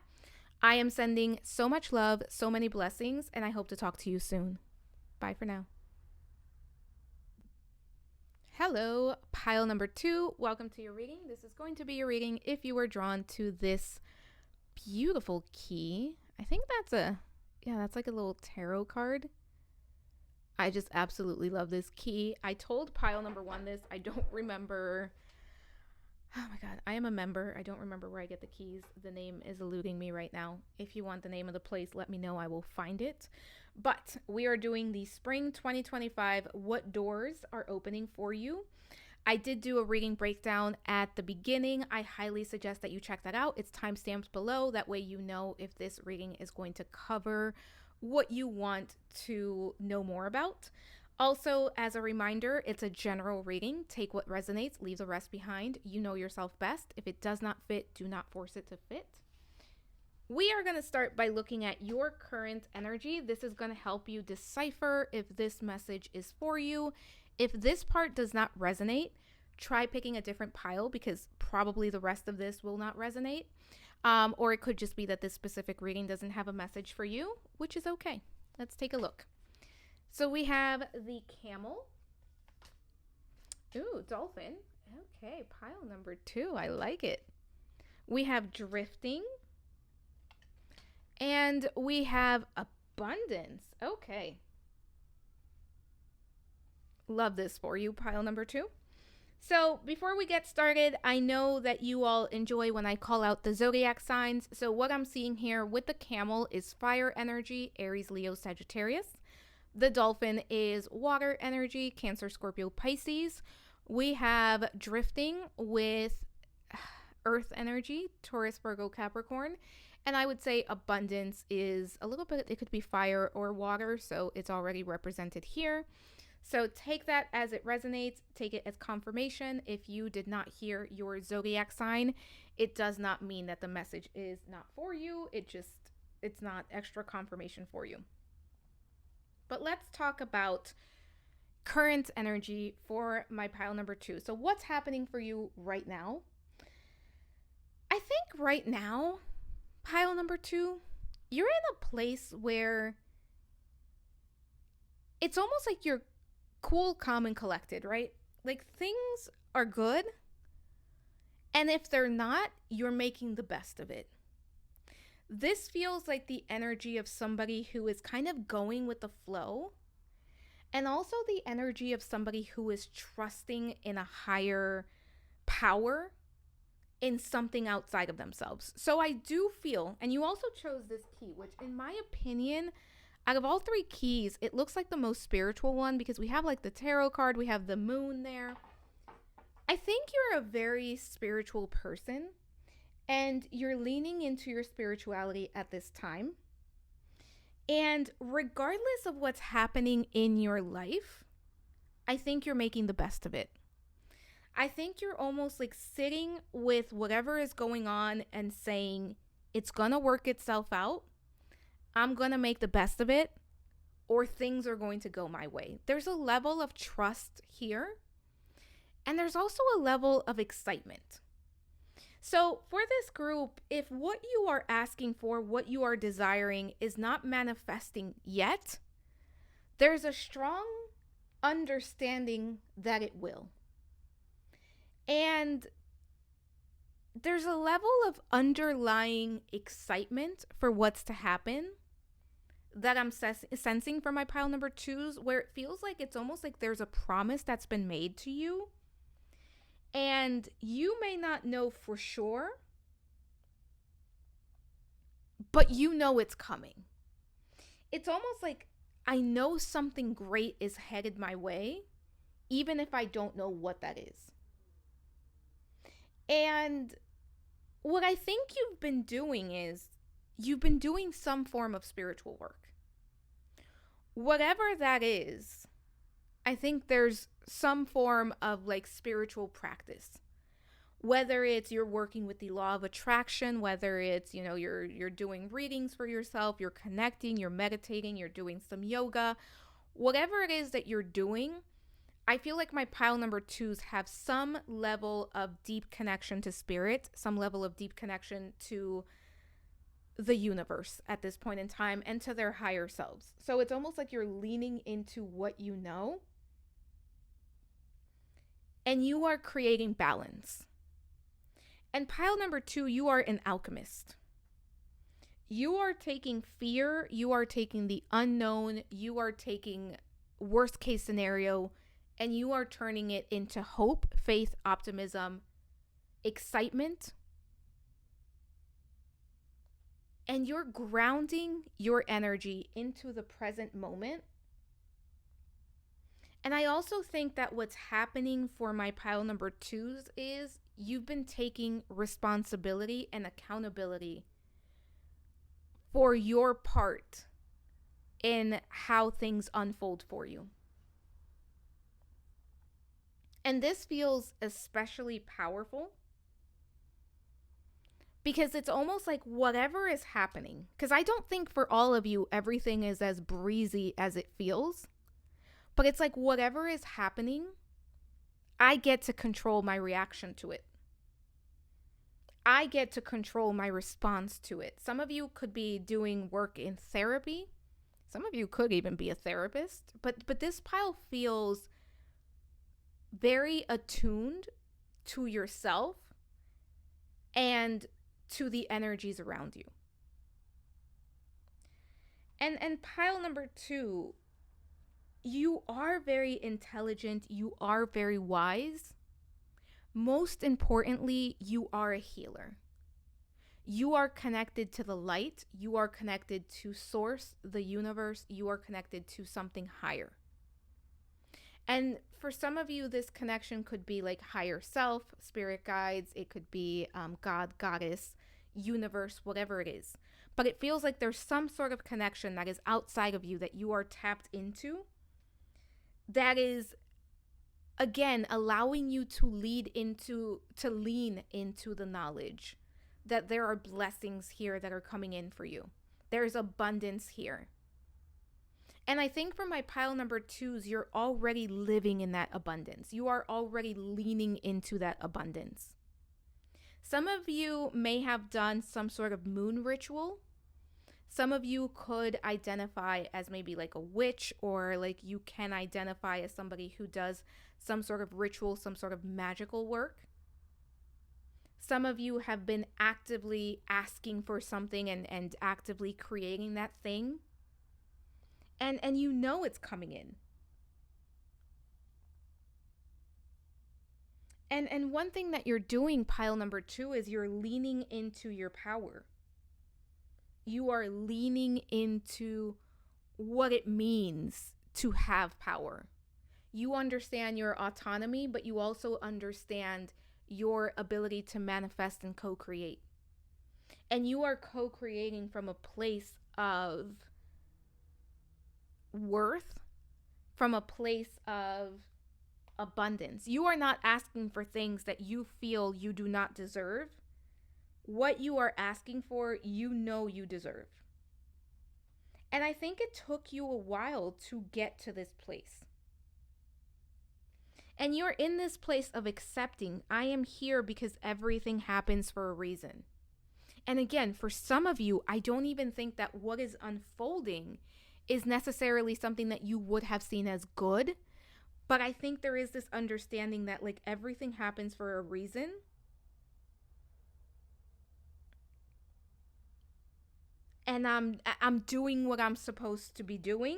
I am sending so much love, so many blessings, and I hope to talk to you soon. Bye for now. Hello, pile number 2. Welcome to your reading. This is going to be your reading if you were drawn to this beautiful key. I think that's like a little tarot card. I just absolutely love this key. I told pile number 1 this. I don't remember. Oh my God, I am a member. I don't remember where I get the keys. The name is eluding me right now. If you want the name of the place, let me know. I will find it. But we are doing the spring 2025. What doors are opening for you? I did do a reading breakdown at the beginning. I highly suggest that you check that out. It's timestamped below. That way you know if this reading is going to cover what you want to know more about. Also, as a reminder, it's a general reading. Take what resonates, leave the rest behind. You know yourself best. If it does not fit, do not force it to fit. We are going to start by looking at your current energy. This is going to help you decipher if this message is for you. If this part does not resonate, try picking a different pile, because probably the rest of this will not resonate. Or it could just be that this specific reading doesn't have a message for you, which is okay. Let's take a look. So we have the camel. Ooh, dolphin. Okay, pile number 2. I like it. We have drifting. And we have abundance. Okay. Love this for you, pile number 2. So, before we get started, I know that you all enjoy when I call out the zodiac signs. So, what I'm seeing here with the camel is fire energy, Aries, Leo, Sagittarius. The dolphin is water energy, Cancer, Scorpio, Pisces. We have drifting with earth energy, Taurus, Virgo, Capricorn. And I would say abundance is a little bit, it could be fire or water. So, it's already represented here. So take that as it resonates, take it as confirmation. If you did not hear your zodiac sign, it does not mean that the message is not for you. It's not extra confirmation for you. But let's talk about current energy for my pile number 2. So what's happening for you right now? I think right now, pile number 2, you're in a place where it's almost like you're cool, calm, and collected, right? Like things are good. And if they're not, you're making the best of it. This feels like the energy of somebody who is kind of going with the flow. And also the energy of somebody who is trusting in a higher power in something outside of themselves. So I do feel, and you also chose this key, which in my opinion, out of all 3 keys, it looks like the most spiritual one because we have like the tarot card, we have the moon there. I think you're a very spiritual person and you're leaning into your spirituality at this time. And regardless of what's happening in your life, I think you're making the best of it. I think you're almost like sitting with whatever is going on and saying, it's gonna work itself out. I'm going to make the best of it, or things are going to go my way. There's a level of trust here, and there's also a level of excitement. So for this group, if what you are asking for, what you are desiring is not manifesting yet, there's a strong understanding that it will. And there's a level of underlying excitement for what's to happen that I'm sensing from my pile number 2s, where it feels like it's almost like there's a promise that's been made to you. And you may not know for sure, but you know it's coming. It's almost like I know something great is headed my way, even if I don't know what that is. And what I think you've been doing is you've been doing some form of spiritual work. Whatever that is, I think there's some form of like spiritual practice. Whether it's you're working with the law of attraction, whether it's, you're doing readings for yourself, you're connecting, you're meditating, you're doing some yoga, whatever it is that you're doing, I feel like my pile number 2s have some level of deep connection to spirit, some level of deep connection to the universe at this point in time and to their higher selves. So it's almost like you're leaning into what you know and you are creating balance. And pile number 2, you are an alchemist. You are taking fear, you are taking the unknown, you are taking worst case scenario, and you are turning it into hope, faith, optimism, excitement. And you're grounding your energy into the present moment. And I also think that what's happening for my pile number 2s is you've been taking responsibility and accountability for your part in how things unfold for you. And this feels especially powerful because it's almost like whatever is happening, because I don't think for all of you everything is as breezy as it feels, but it's like whatever is happening, I get to control my reaction to it. I get to control my response to it. Some of you could be doing work in therapy. Some of you could even be a therapist, but this pile feels very attuned to yourself and to the energies around you. And pile number 2, you are very intelligent, you are very wise, Most importantly, you are a healer. You are connected to the light. You are connected to source, the universe. You are connected to something higher. And for some of you, this connection could be like higher self, spirit guides. It could be God, goddess, universe, whatever it is. But it feels like there's some sort of connection that is outside of you that you are tapped into that is, again, allowing you to lean into the knowledge that there are blessings here that are coming in for you. There's abundance here. And I think for my pile number 2s, you're already living in that abundance. You are already leaning into that abundance. Some of you may have done some sort of moon ritual. Some of you could identify as maybe like a witch, or like you can identify as somebody who does some sort of ritual, some sort of magical work. Some of you have been actively asking for something and actively creating that thing. And you know it's coming in. And one thing that you're doing, pile number 2, is you're leaning into your power. You are leaning into what it means to have power. You understand your autonomy, but you also understand your ability to manifest and co-create. And you are co-creating from a place of worth, from a place of abundance. You are not asking for things that you feel you do not deserve. What you are asking for, you know you deserve. And I think it took you a while to get to this place. And you're in this place of accepting, I am here because everything happens for a reason. And again, for some of you, I don't even think that what is unfolding is necessarily something that you would have seen as good. But I think there is this understanding that like everything happens for a reason. And I'm doing what I'm supposed to be doing.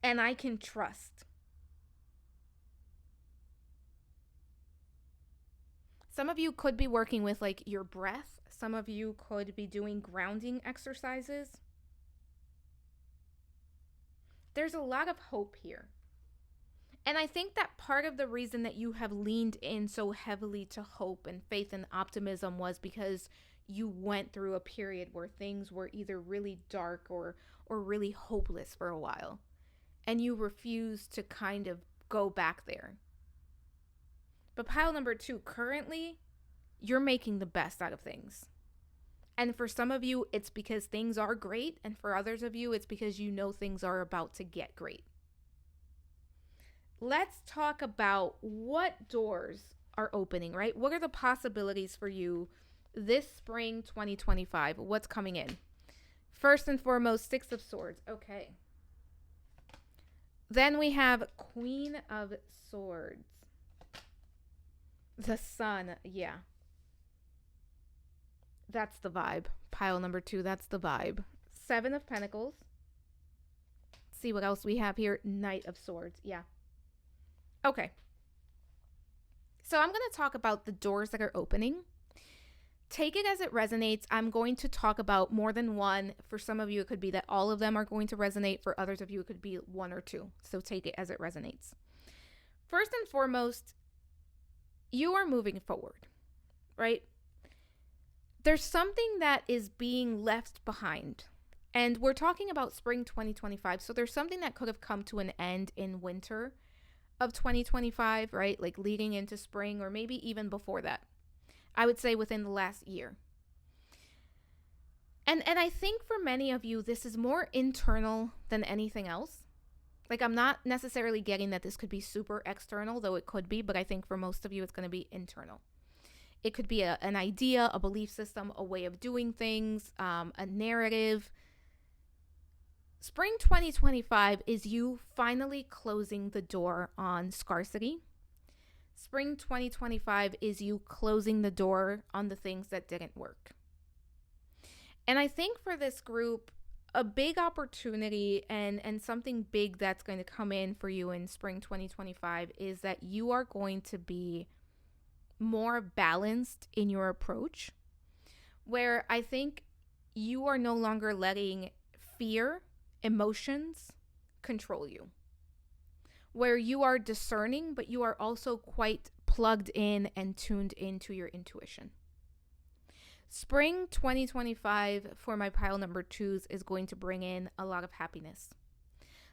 And I can trust. Some of you could be working with like your breath. Some of you could be doing grounding exercises. There's a lot of hope here. And I think that part of the reason that you have leaned in so heavily to hope and faith and optimism was because you went through a period where things were either really dark or really hopeless for a while. And you refused to kind of go back there. But pile number 2, currently, you're making the best out of things. And for some of you, it's because things are great. And for others of you, it's because you know things are about to get great. Let's talk about what doors are opening, right? What are the possibilities for you this spring 2025? What's coming in? First and foremost, 6 of Swords. Okay. Then we have Queen of Swords. The Sun. Yeah. That's the vibe. Pile number 2. That's the vibe. 7 of Pentacles. Let's see what else we have here. Knight of Swords. Yeah. Okay. So I'm going to talk about the doors that are opening. Take it as it resonates. I'm going to talk about more than one. For some of you, it could be that all of them are going to resonate. For others of you, it could be 1 or 2. So take it as it resonates. First and foremost, you are moving forward, right? There's something that is being left behind. And we're talking about spring 2025. So there's something that could have come to an end in winter of 2025, right? Like leading into spring, or maybe even before that. I would say within the last year. And I think for many of you, this is more internal than anything else. Like, I'm not necessarily getting that this could be super external, though it could be, but I think for most of you, it's going to be internal. It could be an idea, a belief system, a way of doing things, a narrative. Spring 2025 is you finally closing the door on scarcity. Spring 2025 is you closing the door on the things that didn't work. And I think for this group, a big opportunity and something big that's going to come in for you in spring 2025 is that you are going to be more balanced in your approach, where I think you are no longer letting fear, emotions control you, where you are discerning, but you are also quite plugged in and tuned into your intuition. Spring 2025 for my pile number 2s is going to bring in a lot of happiness.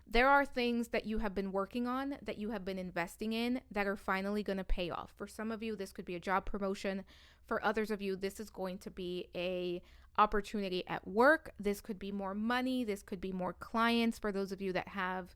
There are things that you have been working on, that you have been investing in, that are finally going to pay off. For some of you, this could be a job promotion. For others of you, this is going to be a opportunity at work. This could be more money. This could be more clients for those of you that have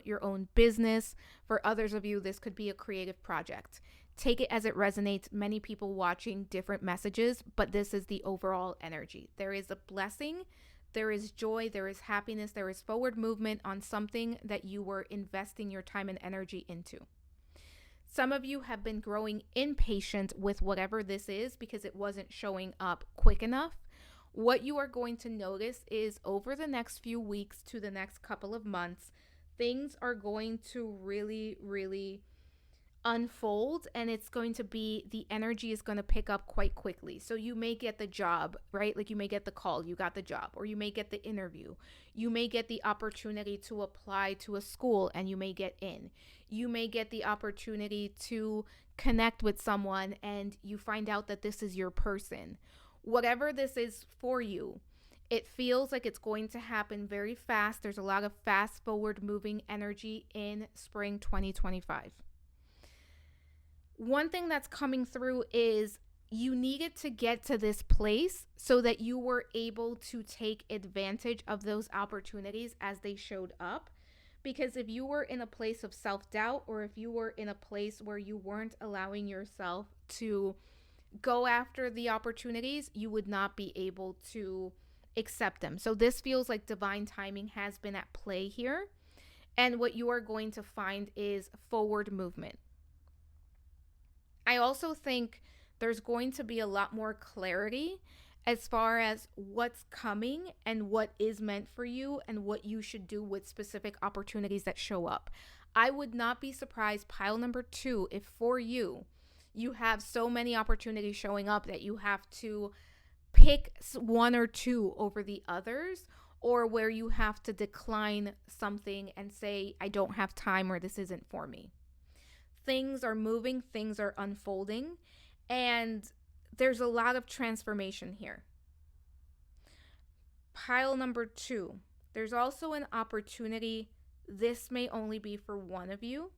your own business. For others of you, this could be a creative project. Take it as it resonates. Many people watching different messages, but this is the overall energy. There is a blessing. There is joy, there is happiness, there is forward movement on something that you were investing your time and energy into. Some of you have been growing impatient with whatever this is because it wasn't showing up quick enough. What you are going to notice is over the next few weeks to the next couple of months, things are going to really, really unfold, and it's going to be, the energy is going to pick up quite quickly. So you may get the job, right? Like you may get the call, you got the job, or you may get the interview. You may get the opportunity to apply to a school and you may get in. You may get the opportunity to connect with someone and you find out that this is your person. Whatever this is for you, it feels like it's going to happen very fast. There's a lot of fast forward moving energy in spring 2025. One thing that's coming through is you needed to get to this place so that you were able to take advantage of those opportunities as they showed up. Because if you were in a place of self-doubt, or if you were in a place where you weren't allowing yourself to go after the opportunities, you would not be able to accept them. So this feels like divine timing has been at play here. And what you are going to find is forward movement. I also think there's going to be a lot more clarity as far as what's coming and what is meant for you and what you should do with specific opportunities that show up. I would not be surprised, pile number 2, if for you, you have so many opportunities showing up that you have to pick one or two over the others, or where you have to decline something and say, I don't have time, or this isn't for me. Things are moving, things are unfolding, and there's a lot of transformation here. Pile number 2, there's also an opportunity. This may only be for one of you.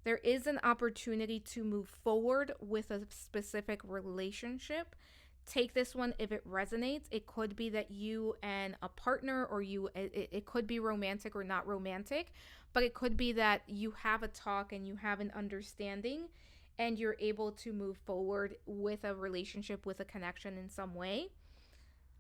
There is an opportunity to move forward with a specific relationship. Take this one if it resonates. It could be that you and a partner, or it could be romantic or not romantic, but it could be that you have a talk and you have an understanding and you're able to move forward with a relationship, with a connection in some way.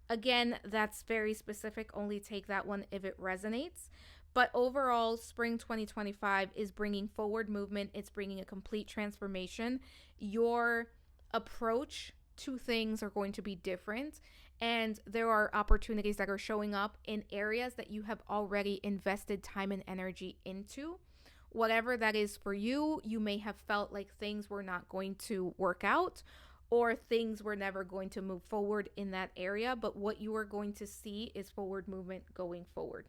Again, that's very specific. Only take that one if it resonates. But overall, spring 2025 is bringing forward movement. It's bringing a complete transformation. Your approach to things are going to be different, and there are opportunities that are showing up in areas that you have already invested time and energy into. Whatever that is for you, you may have felt like things were not going to work out, or things were never going to move forward in that area, but what you are going to see is forward movement going forward.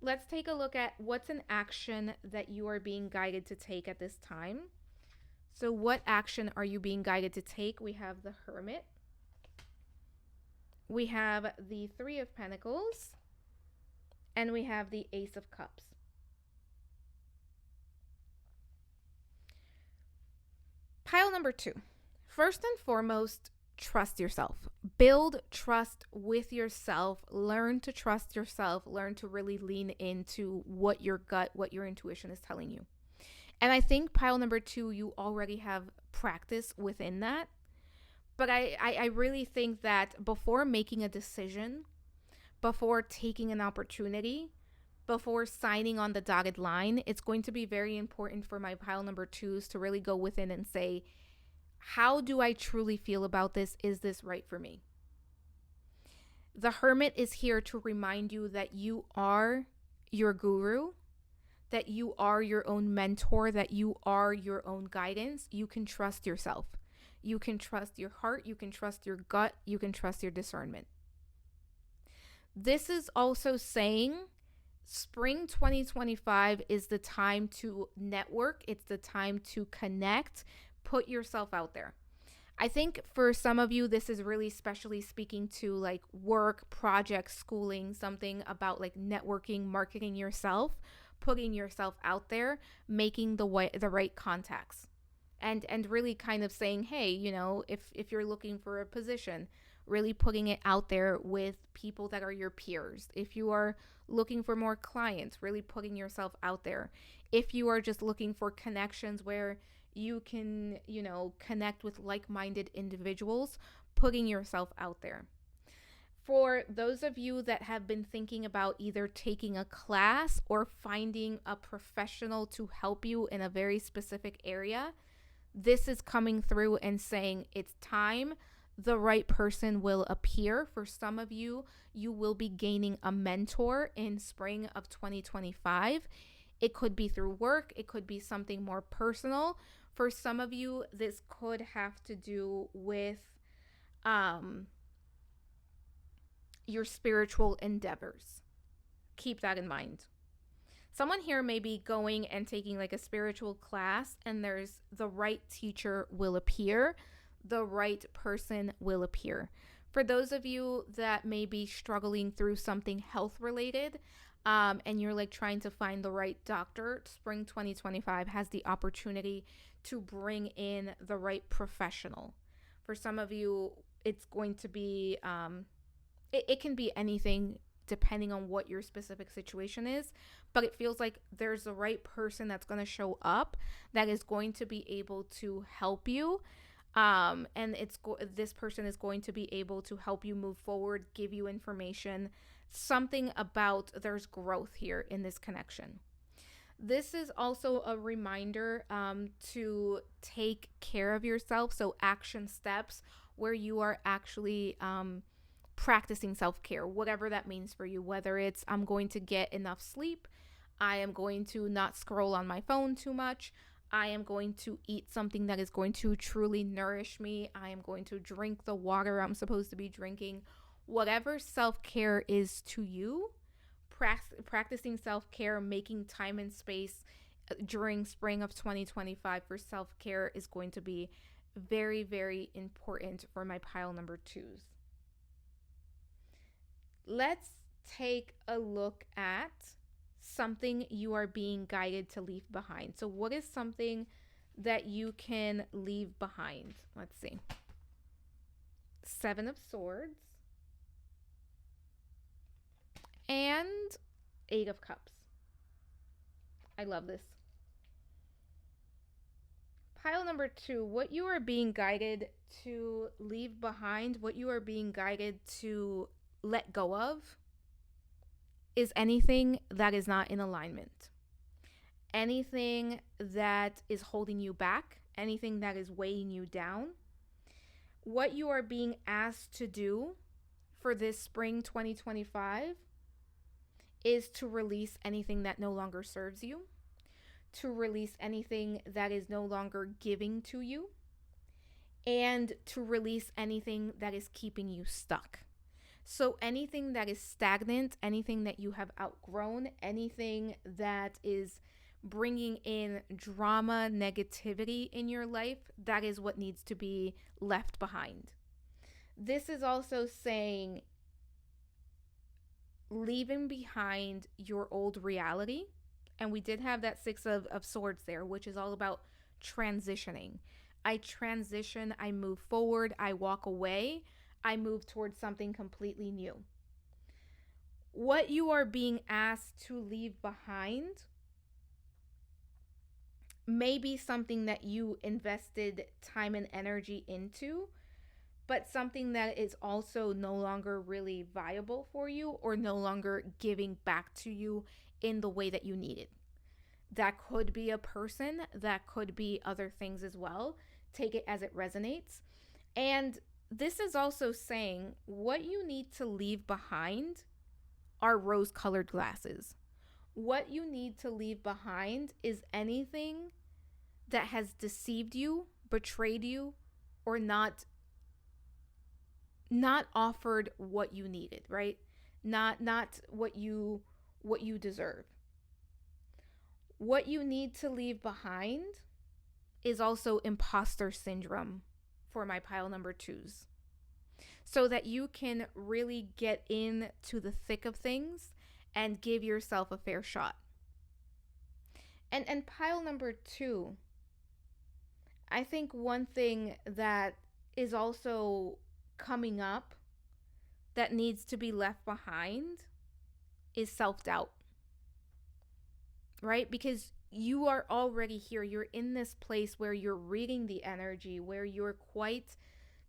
Let's take a look at what's an action that you are being guided to take at this time. So what action are you being guided to take? We have the Hermit. We have the 3 of Pentacles. And we have the Ace of Cups. Pile number 2. First and foremost, trust yourself. Build trust with yourself. Learn to trust yourself. Learn to really lean into what your gut, what your intuition is telling you. And I think pile number 2, you already have practice within that. But I really think that before making a decision, before taking an opportunity, before signing on the dotted line, it's going to be very important for my pile number 2s to really go within and say, how do I truly feel about this? Is this right for me? The Hermit is here to remind you that you are your guru, that you are your own mentor, that you are your own guidance. You can trust yourself. You can trust your heart. You can trust your gut. You can trust your discernment. This is also saying spring 2025 is the time to network. It's the time to connect. Put yourself out there. I think for some of you, this is really specially speaking to like work, projects, schooling, something about like networking, marketing yourself, putting yourself out there, making the right contacts. And really kind of saying, hey, you know, if you're looking for a position, really putting it out there with people that are your peers. If you are looking for more clients, really putting yourself out there. If you are just looking for connections where you can, you know, connect with like-minded individuals, putting yourself out there. For those of you that have been thinking about either taking a class or finding a professional to help you in a very specific area, this is coming through and saying it's time. The right person will appear. For some of you, you will be gaining a mentor in spring of 2025. It could be through work. It could be something more personal. For some of you, this could have to do with your spiritual endeavors. Keep that in mind. Someone here may be going and taking like a spiritual class, and there's the right teacher will appear. The right person will appear. For those of you that may be struggling through something health related, and you're like trying to find the right doctor, spring 2025 has the opportunity to bring in the right professional. For some of you, it's going to be, it can be anything depending on what your specific situation is, but it feels like there's the right person that's going to show up that is going to be able to help you. And this person is going to be able to help you move forward, give you information, something about there's growth here in this connection. This is also a reminder to take care of yourself. So action steps where you are actually practicing self-care, whatever that means for you, whether it's I'm going to get enough sleep, I am going to not scroll on my phone too much, I am going to eat something that is going to truly nourish me, I am going to drink the water I'm supposed to be drinking. Whatever self-care is to you, practicing self-care, making time and space during spring of 2025 for self-care is going to be very, very important for my pile number 2s. Let's take a look at something you are being guided to leave behind. So what is something that you can leave behind? Let's see. 7 of Swords and 8 of Cups. I love this. Pile number 2, what you are being guided to leave behind, what you are being guided to let go of is anything that is not in alignment. Anything that is holding you back, anything that is weighing you down. What you are being asked to do for this spring 2025 is to release anything that no longer serves you, to release anything that is no longer giving to you, and to release anything that is keeping you stuck. So anything that is stagnant, anything that you have outgrown, anything that is bringing in drama, negativity in your life, that is what needs to be left behind. This is also saying leaving behind your old reality. And we did have that 6 of Swords there, which is all about transitioning. I transition, I move forward, I walk away, I move towards something completely new. What you are being asked to leave behind may be something that you invested time and energy into, but something that is also no longer really viable for you or no longer giving back to you in the way that you need it. That could be a person, that could be other things as well. Take it as it resonates. And this is also saying what you need to leave behind are rose-colored glasses. What you need to leave behind is anything that has deceived you, betrayed you, or not offered what you needed, right? Not what you deserve. What you need to leave behind is also imposter syndrome for my pile number 2s, so that you can really get into the thick of things and give yourself a fair shot. And pile number 2, I think one thing that is also coming up that needs to be left behind is self-doubt, right? Because you are already here. You're in this place where you're reading the energy, where you're quite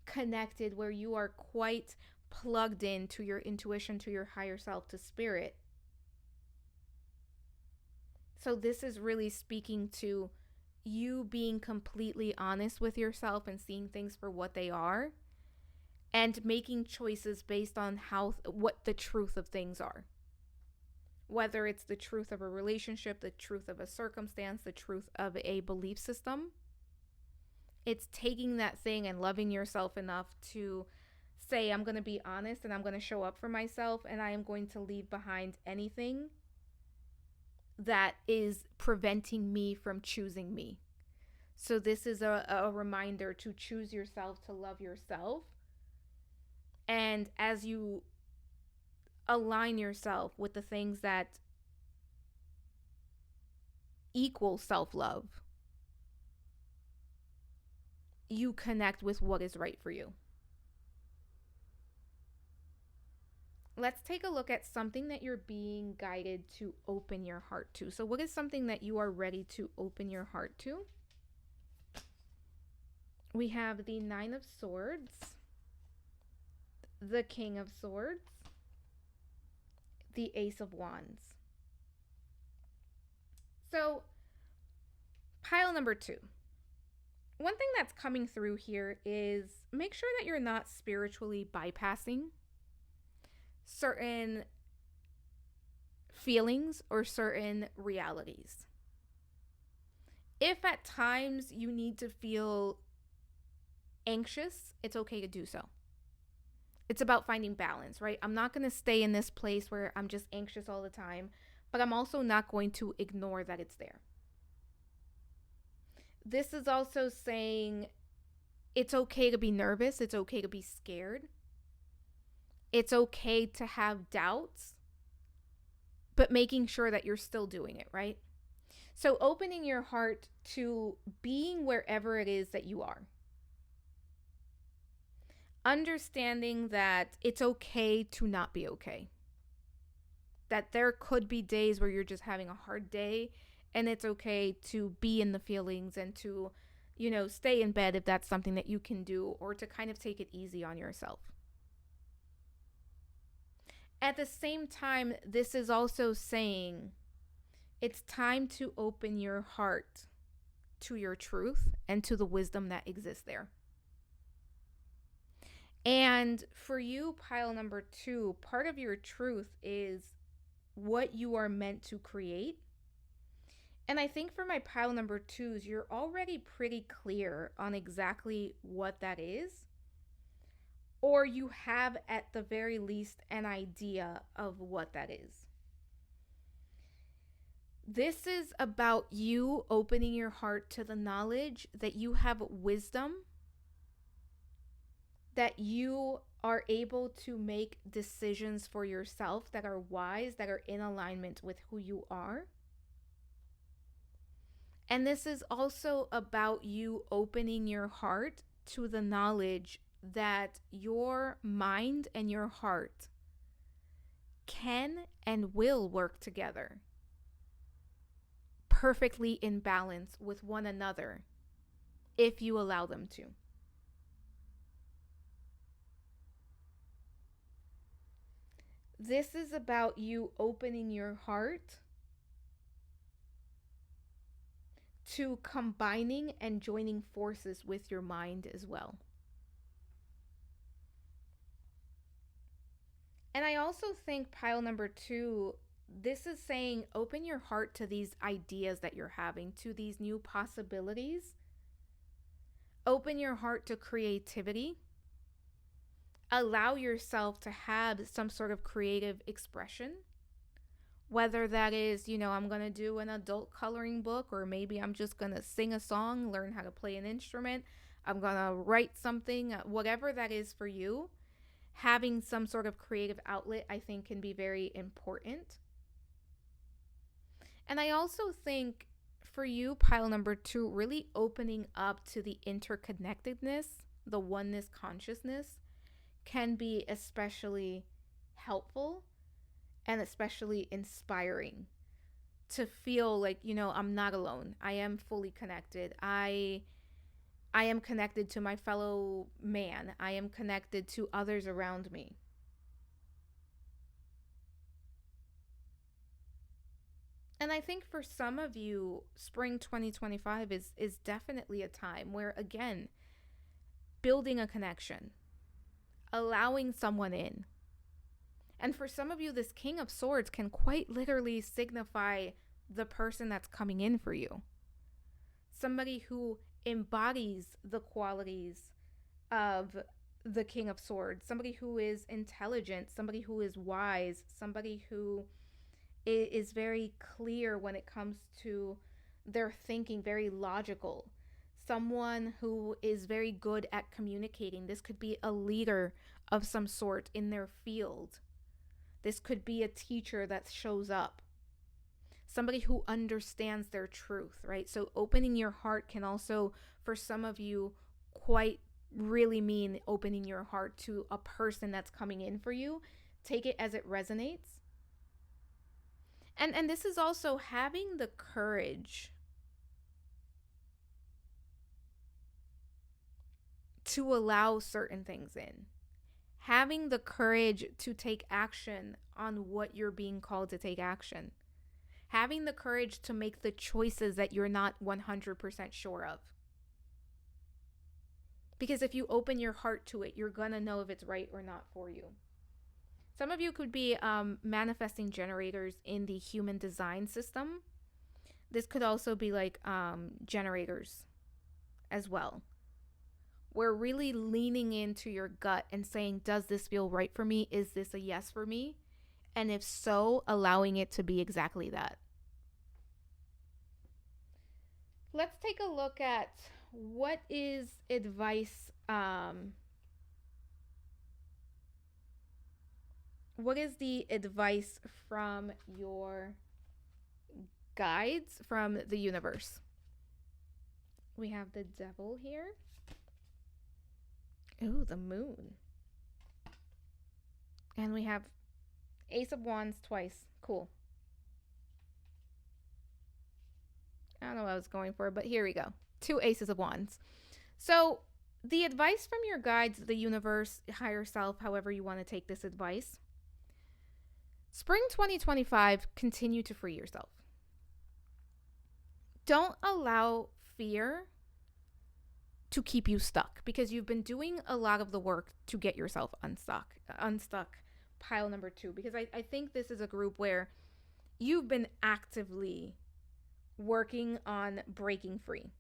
connected, where you are quite plugged in to your intuition, to your higher self, to spirit. So this is really speaking to you being completely honest with yourself and seeing things for what they are, and making choices based on what the truth of things are. Whether it's the truth of a relationship, the truth of a circumstance, the truth of a belief system, it's taking that thing and loving yourself enough to say, I'm going to be honest and I'm going to show up for myself, and I am going to leave behind anything that is preventing me from choosing me. So this is a reminder to choose yourself, to love yourself. And as you align yourself with the things that equal self-love, you connect with what is right for you. Let's take a look at something that you're being guided to open your heart to. So what is something that you are ready to open your heart to? We have the 9 of Swords, the King of Swords, the Ace of Wands. So, pile number 2. One thing that's coming through here is make sure that you're not spiritually bypassing certain feelings or certain realities. If at times you need to feel anxious, it's okay to do so. It's about finding balance, right? I'm not going to stay in this place where I'm just anxious all the time, but I'm also not going to ignore that it's there. This is also saying it's okay to be nervous. It's okay to be scared. It's okay to have doubts, but making sure that you're still doing it, right? So opening your heart to being wherever it is that you are. Understanding that it's okay to not be okay. That there could be days where you're just having a hard day, and it's okay to be in the feelings and to, stay in bed if that's something that you can do, or to kind of take it easy on yourself. At the same time, this is also saying it's time to open your heart to your truth and to the wisdom that exists there. And for you, pile number 2, part of your truth is what you are meant to create. And I think for my pile number 2s, you're already pretty clear on exactly what that is. Or you have at the very least an idea of what that is. This is about you opening your heart to the knowledge that you have wisdom, that you are able to make decisions for yourself that are wise, that are in alignment with who you are. And this is also about you opening your heart to the knowledge that your mind and your heart can and will work together perfectly in balance with one another if you allow them to. This is about you opening your heart to combining and joining forces with your mind as well. And I also think pile number 2, this is saying open your heart to these ideas that you're having, to these new possibilities. Open your heart to creativity. Allow yourself to have some sort of creative expression. Whether that is, I'm going to do an adult coloring book, or maybe I'm just going to sing a song, learn how to play an instrument. I'm going to write something, whatever that is for you. Having some sort of creative outlet, I think, can be very important. And I also think for you, pile number 2, really opening up to the interconnectedness, the oneness consciousness, can be especially helpful and especially inspiring to feel like, I'm not alone. I am fully connected. I am connected to my fellow man. I am connected to others around me. And I think for some of you, spring 2025 is definitely a time where, again, building a connection, allowing someone in. And for some of you, this King of Swords can quite literally signify the person that's coming in for you. Somebody who embodies the qualities of the King of Swords. Somebody who is intelligent, somebody who is wise, somebody who is very clear when it comes to their thinking, very logical. Someone who is very good at communicating. This could be a leader of some sort in their field. This could be a teacher that shows up. Somebody who understands their truth, right? So opening your heart can also, for some of you, quite really mean opening your heart to a person that's coming in for you. Take it as it resonates. And this is also having the courage to allow certain things in. Having the courage to take action on what you're being called to take action. Having the courage to make the choices that you're not 100% sure of. Because if you open your heart to it, you're going to know if it's right or not for you. Some of you could be manifesting generators in the human design system. This could also be like generators as well. We're really leaning into your gut and saying, does this feel right for me? Is this a yes for me? And if so, allowing it to be exactly that. Let's take a look at what is advice. What is the advice from your guides from the universe? We have the Devil here. Ooh, the Moon. And we have Ace of Wands twice. Cool. I don't know what I was going for, but here we go. 2 Aces of Wands. So the advice from your guides, the universe, higher self, however you want to take this advice. Spring 2025, continue to free yourself. Don't allow fear to keep you stuck, because you've been doing a lot of the work to get yourself unstuck. Pile number 2, because I think this is a group where you've been actively working on breaking free.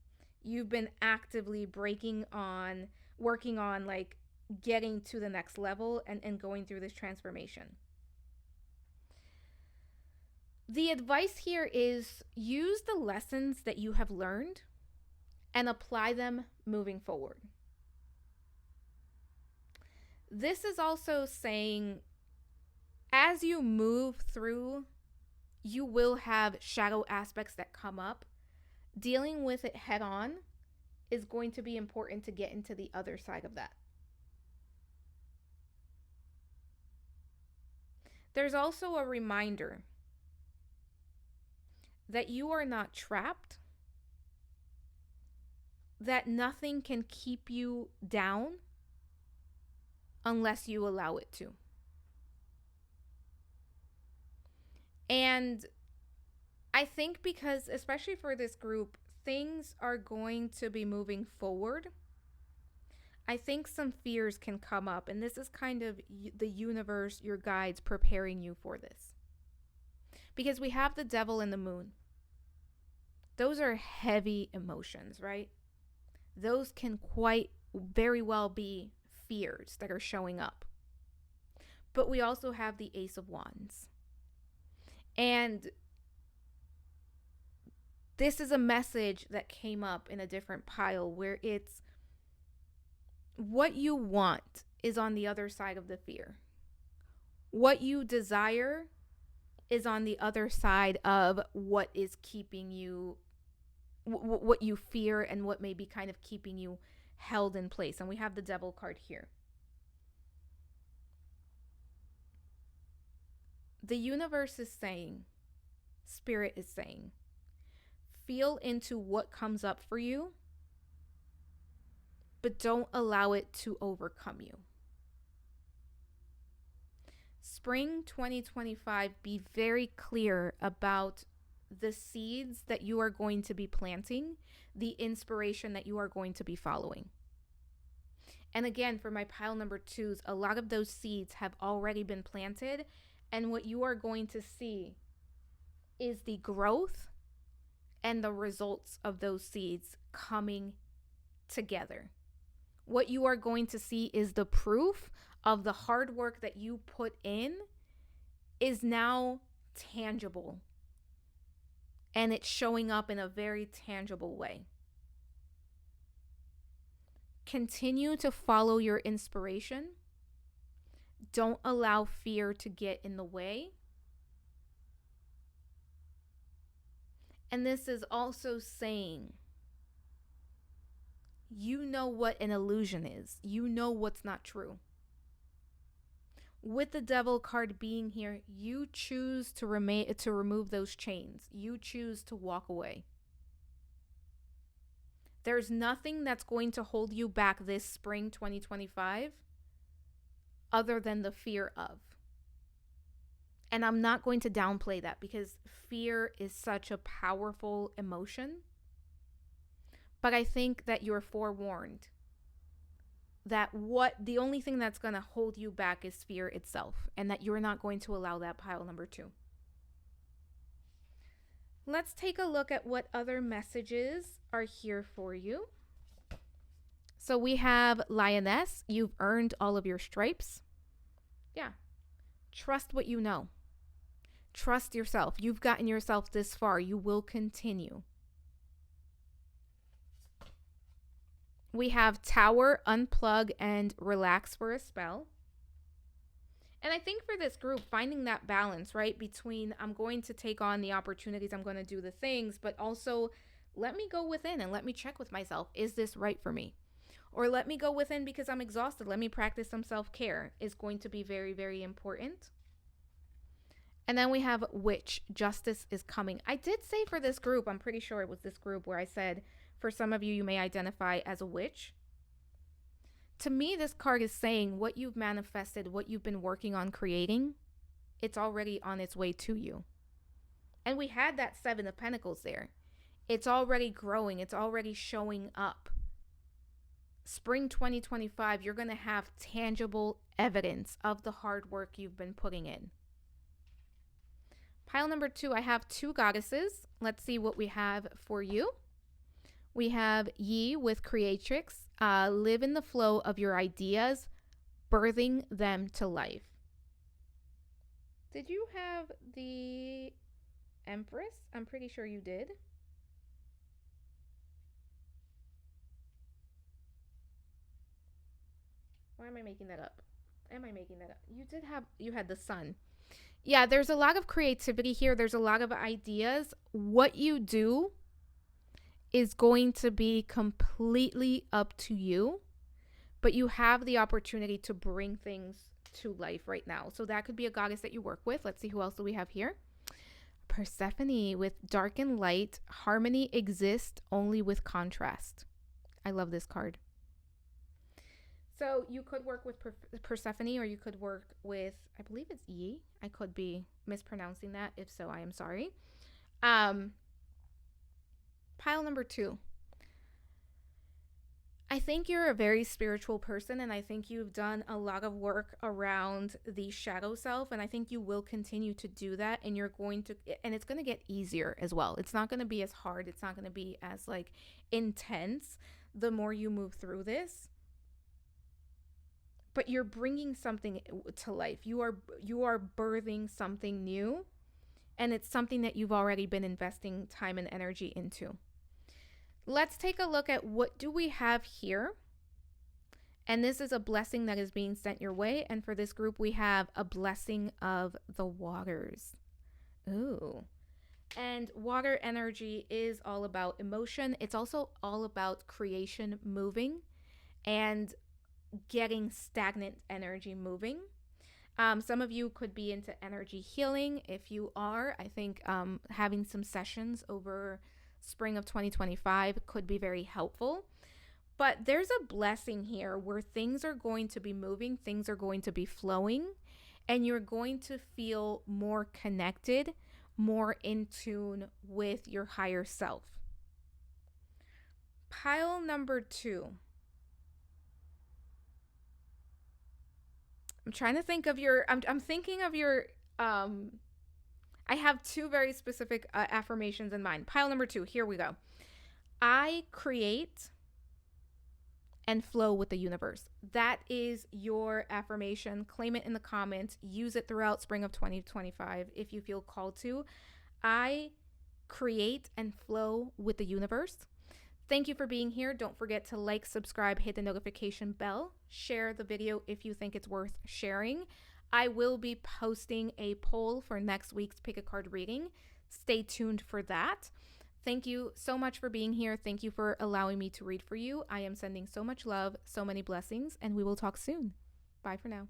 You've been actively working on like getting to the next level and going through this transformation. The advice here is use the lessons that you have learned and apply them moving forward. This is also saying, as you move through, you will have shadow aspects that come up. Dealing with it head on is going to be important to get into the other side of that. There's also a reminder that you are not trapped, that nothing can keep you down unless you allow it to. And I think because, especially for this group, things are going to be moving forward. I think some fears can come up, and this is kind of the universe, your guides, preparing you for this. Because we have the devil and the moon. Those are heavy emotions, right? Those can quite very well be fears that are showing up. But we also have the Ace of Wands. And this is a message that came up in a different pile where it's what you want is on the other side of the fear. What you desire is on the other side of what is keeping you, what you fear and what may be kind of keeping you held in place. And we have the Devil card here. The universe is saying, Spirit is saying, feel into what comes up for you, but don't allow it to overcome you. Spring 2025, be very clear about the seeds that you are going to be planting, the inspiration that you are going to be following. And again, for my pile number 2s, a lot of those seeds have already been planted. And what you are going to see is the growth and the results of those seeds coming together. What you are going to see is the proof of the hard work that you put in is now tangible. And it's showing up in a very tangible way. Continue to follow your inspiration. Don't allow fear to get in the way. And this is also saying, you know what an illusion is. You know what's not true. With the Devil card being here, you choose to remove those chains. You choose to walk away. There's nothing that's going to hold you back this spring 2025 other than the fear of. And I'm not going to downplay that because fear is such a powerful emotion. But I think that you're forewarned that the only thing that's going to hold you back is fear itself, and that you're not going to allow that pile number 2. Let's take a look at what other messages are here for you. So we have Lioness. You've earned all of your stripes. Yeah. Trust what you know. Trust yourself. You've gotten yourself this far. You will continue. We have Tower, Unplug, and Relax for a spell. And I think for this group, finding that balance, right, between I'm going to take on the opportunities, I'm going to do the things, but also let me go within and let me check with myself. Is this right for me? Or let me go within because I'm exhausted. Let me practice some self-care is going to be very, very important. And then we have Witch. Justice is coming. I did say for this group, I'm pretty sure it was this group where I said, for some of you, you may identify as a witch. To me, this card is saying what you've manifested, what you've been working on creating, it's already on its way to you. And we had that 7 of Pentacles there. It's already growing. It's already showing up. Spring 2025, you're going to have tangible evidence of the hard work you've been putting in. Pile number 2, I have 2 goddesses. Let's see what we have for you. We have Yi with Creatrix. Live in the flow of your ideas, birthing them to life. Did you have the Empress? I'm pretty sure you did. Why am I making that up? You had the Sun. Yeah, there's a lot of creativity here. There's a lot of ideas. What you do is going to be completely up to you, but you have the opportunity to bring things to life right now. So that could be a goddess that you work with. Let's see who else do we have here. Persephone with dark and light. Harmony exists only with contrast. I love this card. So you could work with Persephone, or you could work with, I believe it's Yi. I could be mispronouncing that. If so, I am sorry. Pile number 2. I think you're a very spiritual person, and I think you've done a lot of work around the shadow self, and I think you will continue to do that, and it's going to get easier as well. It's not going to be as hard. It's not going to be as like intense the more you move through this. But you're bringing something to life. You are birthing something new, and it's something that you've already been investing time and energy into. Let's take a look at what do we have here. And this is a blessing that is being sent your way. And for this group, we have a blessing of the waters. Ooh. And water energy is all about emotion. It's also all about creation moving and getting stagnant energy moving. Some of you could be into energy healing. If you are, I think having some sessions over spring of 2025 could be very helpful. But there's a blessing here where things are going to be moving, things are going to be flowing, and you're going to feel more connected, more in tune with your higher self. Pile number 2. I'm trying to think of your, I'm thinking of your, I have 2 very specific affirmations in mind. Pile number 2, here we go. I create and flow with the universe. That is your affirmation. Claim it in the comments. Use it throughout spring of 2025 if you feel called to. I create and flow with the universe. Thank you for being here. Don't forget to like, subscribe, hit the notification bell, share the video if you think it's worth sharing. I will be posting a poll for next week's Pick a Card reading. Stay tuned for that. Thank you so much for being here. Thank you for allowing me to read for you. I am sending so much love, so many blessings, and we will talk soon. Bye for now.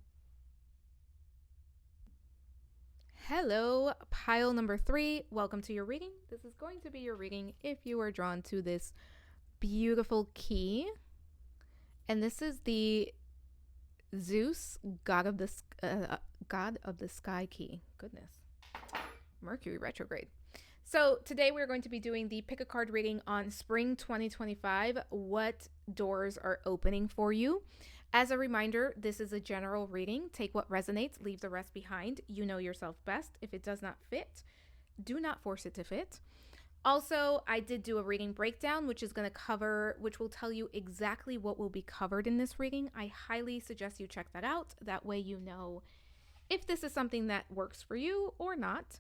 Hello, pile number 3. Welcome to your reading. This is going to be your reading if you are drawn to this beautiful key. And this is the Zeus, God of the Sky Key. Goodness. Mercury retrograde. So today we're going to be doing the Pick a Card reading on spring 2025. What doors are opening for you? As a reminder, this is a general reading. Take what resonates, leave the rest behind. You know yourself best. If it does not fit, do not force it to fit. Also, I did do a reading breakdown, which will tell you exactly what will be covered in this reading. I highly suggest you check that out. That way you know if this is something that works for you or not.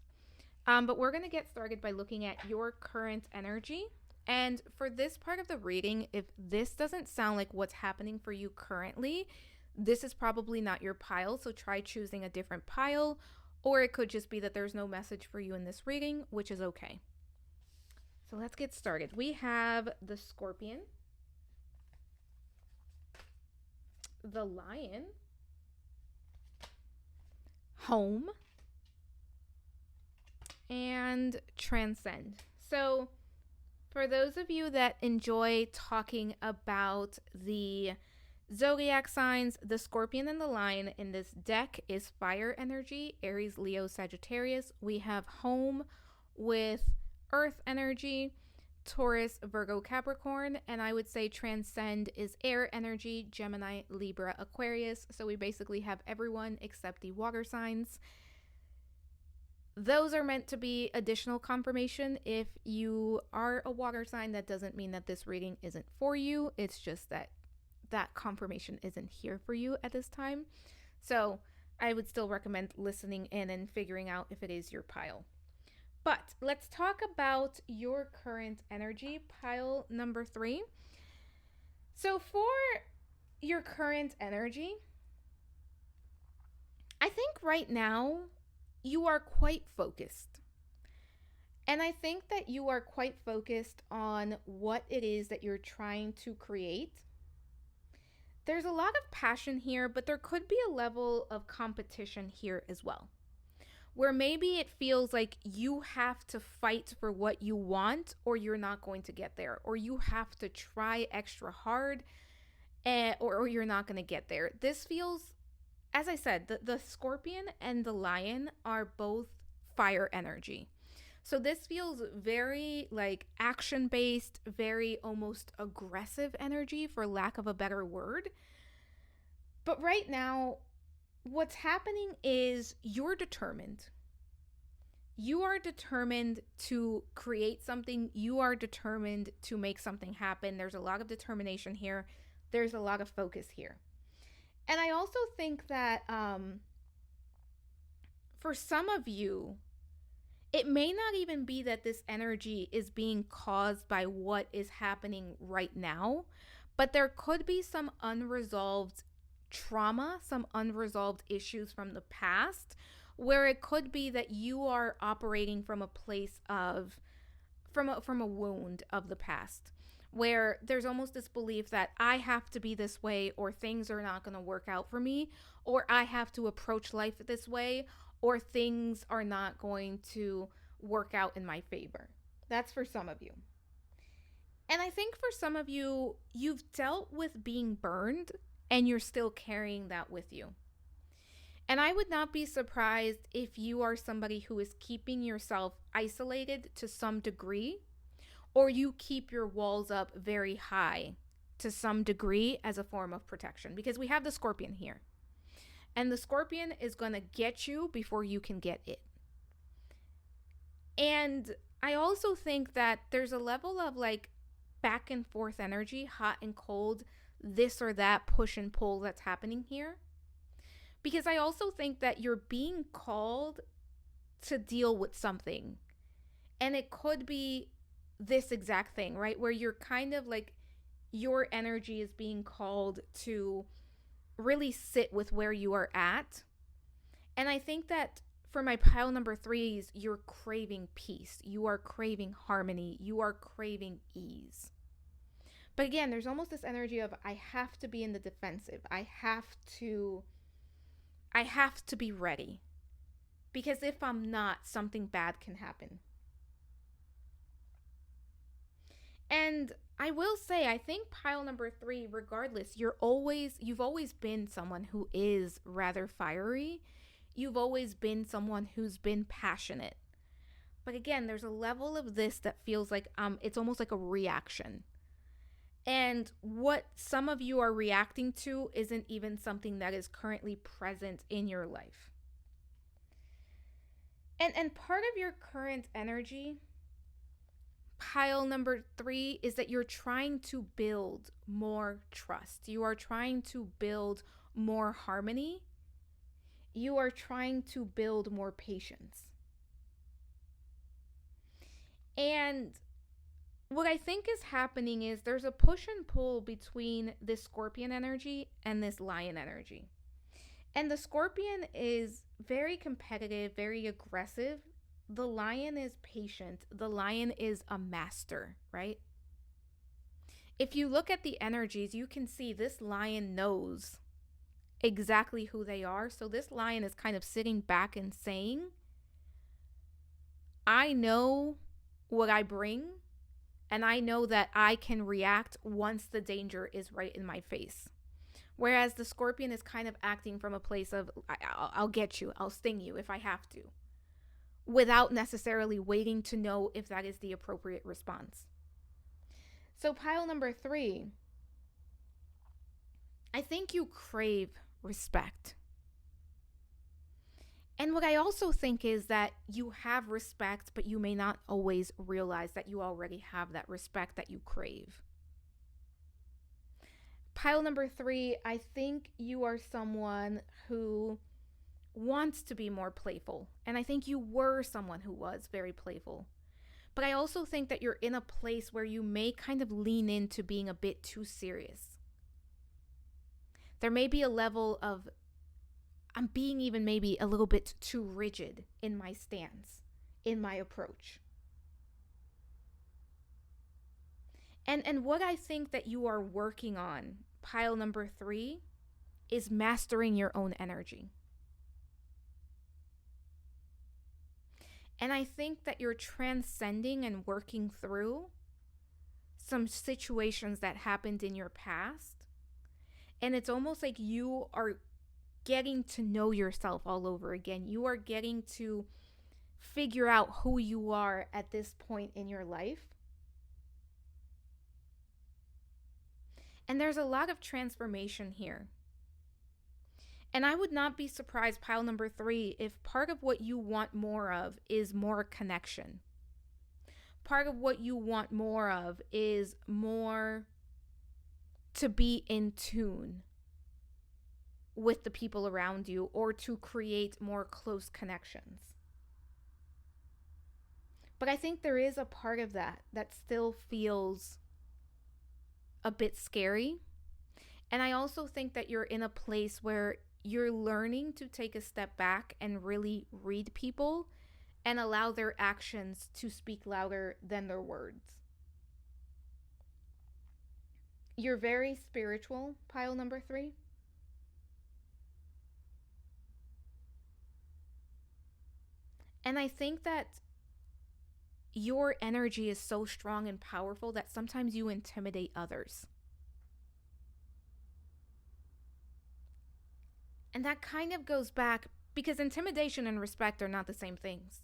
But we're going to get started by looking at your current energy. And for this part of the reading, if this doesn't sound like what's happening for you currently, this is probably not your pile. So try choosing a different pile, or it could just be that there's no message for you in this reading, which is okay. So let's get started. We have the Scorpion, the Lion, Home, and Transcend. So for those of you that enjoy talking about the zodiac signs, the Scorpion and the Lion in this deck is fire energy, Aries, Leo, Sagittarius. We have Home with Earth energy, Taurus, Virgo, Capricorn, and I would say Transcend is air energy, Gemini, Libra, Aquarius. So we basically have everyone except the water signs. Those are meant to be additional confirmation. If you are a water sign, that doesn't mean that this reading isn't for you. It's just that confirmation isn't here for you at this time. So I would still recommend listening in and figuring out if it is your pile. But let's talk about your current energy, pile number 3. So for your current energy, I think right now you are quite focused. And I think that you are quite focused on what it is that you're trying to create. There's a lot of passion here, but there could be a level of competition here as well, where maybe it feels like you have to fight for what you want or you're not going to get there, or you have to try extra hard or you're not going to get there. This feels, as I said, the Scorpion and the Lion are both fire energy. So this feels very like action based, very almost aggressive energy, for lack of a better word. But right now, what's happening is you're determined. You are determined to create something. You are determined to make something happen. There's a lot of determination here. There's a lot of focus here. And I also think that for some of you, it may not even be that this energy is being caused by what is happening right now, but there could be some unresolved trauma, some unresolved issues from the past, where it could be that you are operating from a place of from a wound of the past, where there's almost this belief that I have to be this way or things are not going to work out for me, or I have to approach life this way, or things are not going to work out in my favor. That's for some of you. And I think for some of you, you've dealt with being burned and you're still carrying that with you. And I would not be surprised if you are somebody who is keeping yourself isolated to some degree, or you keep your walls up very high to some degree as a form of protection, because we have the scorpion here. And the scorpion is going to get you before you can get it. And I also think that there's a level of like back and forth energy, hot and cold, this or that push and pull that's happening here. Because I also think that you're being called to deal with something. And it could be this exact thing, right? Where you're kind of like, your energy is being called to really sit with where you are at. And I think that for my pile number 3s, you're craving peace. You are craving harmony. You are craving ease. But again, there's almost this energy of I have to be in the defensive. I have to be ready. Because if I'm not, something bad can happen. And I will say, I think pile number 3, regardless, you've always been someone who is rather fiery. You've always been someone who's been passionate. But again, there's a level of this that feels like it's almost like a reaction. And what some of you are reacting to isn't even something that is currently present in your life. And part of your current energy, pile number 3, is that you're trying to build more trust. You are trying to build more harmony. You are trying to build more patience. And what I think is happening is there's a push and pull between this scorpion energy and this lion energy. And the scorpion is very competitive, very aggressive. The lion is patient. The lion is a master, right? If you look at the energies, you can see this lion knows exactly who they are. So this lion is kind of sitting back and saying, I know what I bring, and I know that I can react once the danger is right in my face. Whereas the scorpion is kind of acting from a place of, I'll get you, I'll sting you if I have to, without necessarily waiting to know if that is the appropriate response. So pile number 3, I think you crave respect. And what I also think is that you have respect, but you may not always realize that you already have that respect that you crave. Pile number 3, I think you are someone who wants to be more playful. And I think you were someone who was very playful. But I also think that you're in a place where you may kind of lean into being a bit too serious. There may be a level of, I'm being even maybe a little bit too rigid in my stance, in my approach. And what I think that you are working on, pile number 3, is mastering your own energy. And I think that you're transcending and working through some situations that happened in your past. And it's almost like you are getting to know yourself all over again. You are getting to figure out who you are at this point in your life. And there's a lot of transformation here. And I would not be surprised, pile number 3, if part of what you want more of is more connection. Part of what you want more of is more to be in tune with the people around you, or to create more close connections. But I think there is a part of that still feels a bit scary. And I also think that you're in a place where you're learning to take a step back and really read people and allow their actions to speak louder than their words. You're very spiritual, pile number 3. And I think that your energy is so strong and powerful that sometimes you intimidate others. And that kind of goes back, because intimidation and respect are not the same things.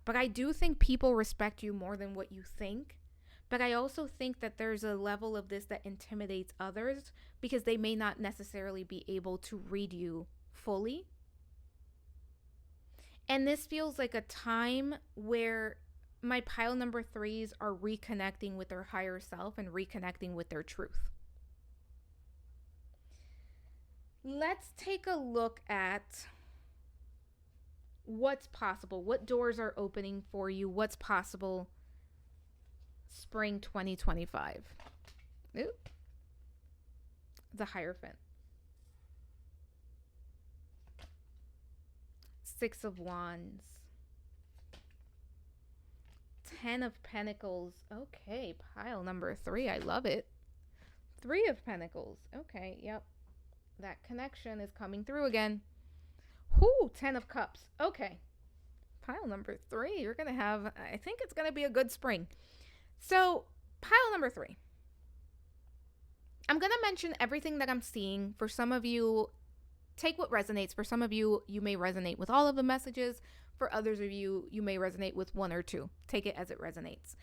But I do think people respect you more than what you think. But I also think that there's a level of this that intimidates others because they may not necessarily be able to read you fully. And this feels like a time where my pile number 3s are reconnecting with their higher self and reconnecting with their truth. Let's take a look at what's possible. What doors are opening for you? What's possible spring 2025? Oop. The Hierophant. 6 of Wands. 10 of Pentacles. Okay, pile number 3. I love it. 3 of Pentacles. Okay, yep. That connection is coming through again. Whoo, 10 of Cups. Okay. Pile number 3. You're going to have, I think it's going to be a good spring. So, pile number 3. I'm going to mention everything that I'm seeing. For some of you, take what resonates. For some of you, you may resonate with all of the messages. For others of you, you may resonate with 1 or 2. Take it as it resonates.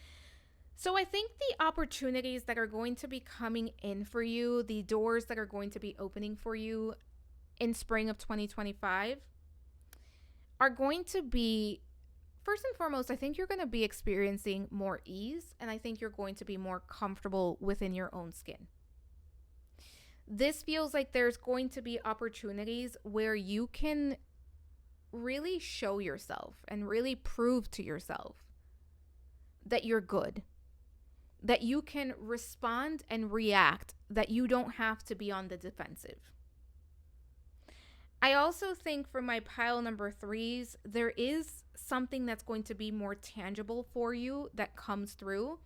So I think the opportunities that are going to be coming in for you, the doors that are going to be opening for you in spring of 2025 are going to be, first and foremost, I think you're going to be experiencing more ease, and I think you're going to be more comfortable within your own skin. This feels like there's going to be opportunities where you can really show yourself and really prove to yourself that you're good, that you can respond and react, that you don't have to be on the defensive. I also think for my pile number 3s, there is something that's going to be more tangible for you that comes through.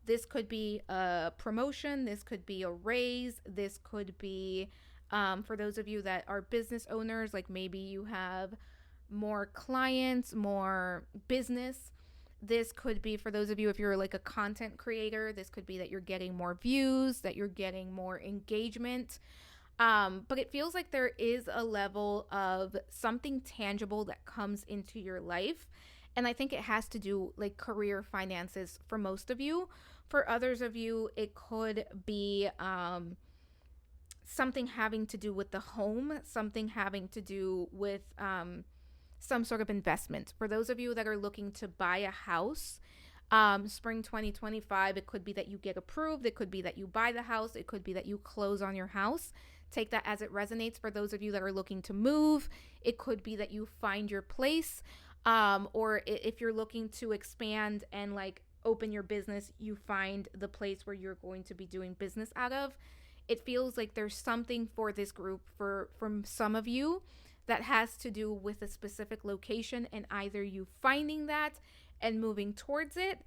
This could be a promotion. This could be a raise. This could be, for those of you that are business owners, like maybe you have more clients, more business. This could be for those of you, if you're like a content creator, this could be that you're getting more views, that you're getting more engagement. But it feels like there is a level of something tangible that comes into your life. And I think it has to do like career finances for most of you. For others of you, it could be something having to do with the home, something having to do with some sort of investment. For those of you that are looking to buy a house, spring 2025, it could be that you get approved. It could be that you buy the house. It could be that you close on your house. Take that as it resonates. For those of you that are looking to move, it could be that you find your place. Or if you're looking to expand and like open your business, you find the place where you're going to be doing business out of. It feels like there's something for this group from some of you that has to do with a specific location, and either you finding that and moving towards it,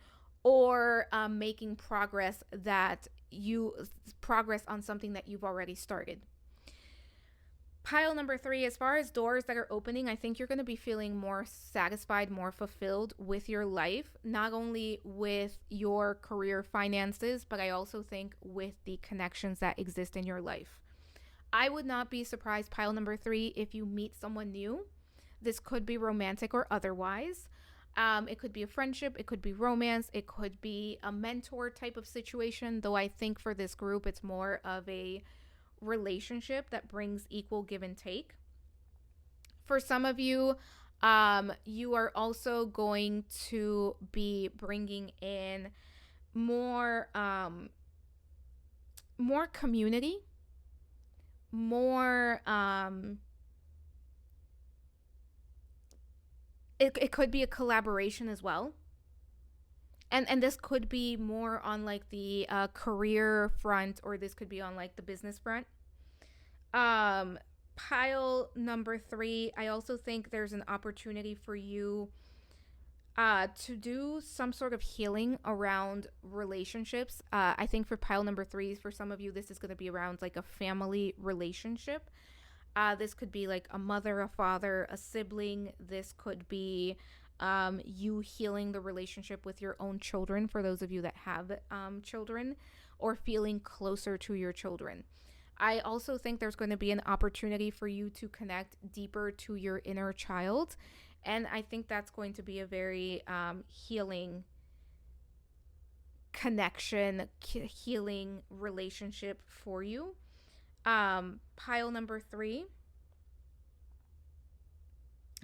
or making progress on something that you've already started. Pile number 3, as far as doors that are opening, I think you're going to be feeling more satisfied, more fulfilled with your life, not only with your career finances, but I also think with the connections that exist in your life. I would not be surprised, pile number 3, if you meet someone new. This could be romantic or otherwise. It could be a friendship, it could be romance, it could be a mentor type of situation, though I think for this group it's more of a relationship that brings equal give and take. For some of you, you are also going to be bringing in more more community, more it could be a collaboration as well. And this could be more on like the career front, or this could be on like the business front. um Pile number 3, I also think there's an opportunity for you to do some sort of healing around relationships. I think for pile number 3, for some of you, this is going to be around like a family relationship. This could be like a mother, a father, a sibling. This could be you healing the relationship with your own children, for those of you that have children, or feeling closer to your children. I also think there's going to be an opportunity for you to connect deeper to your inner child. And I think that's going to be a very healing connection, healing relationship for you. Pile number 3.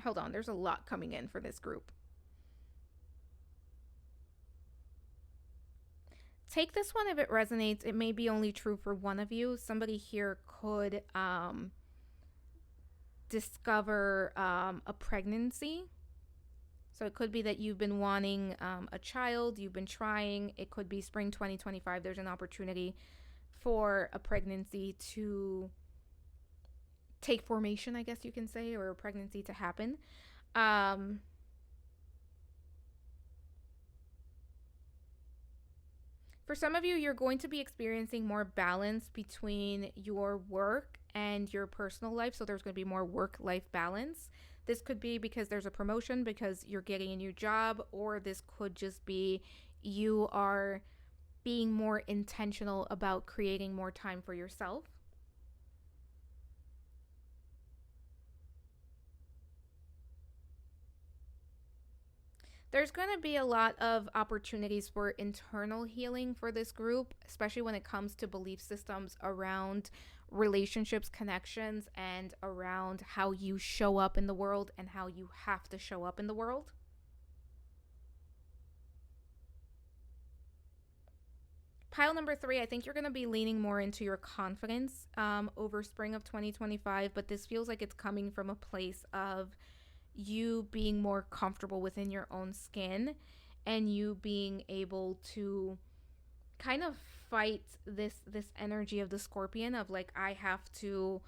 Hold on, there's a lot coming in for this group. Take this one if it resonates. It may be only true for one of you. Somebody here could discover a pregnancy. So it could be that you've been wanting a child, you've been trying. It could be spring 2025. There's an opportunity for a pregnancy to take formation, I guess you can say, or a pregnancy to happen. For some of you, you're going to be experiencing more balance between your work and your personal life. So there's going to be more work-life balance. This could be because there's a promotion, because you're getting a new job, or this could just be you are being more intentional about creating more time for yourself. There's going to be a lot of opportunities for internal healing for this group, especially when it comes to belief systems around relationships, connections, and around how you show up in the world and how you have to show up in the world. Pile number 3, I think you're going to be leaning more into your confidence over spring of 2025, but this feels like it's coming from a place of you being more comfortable within your own skin, and you being able to kind of fight this energy of the scorpion of like, I have to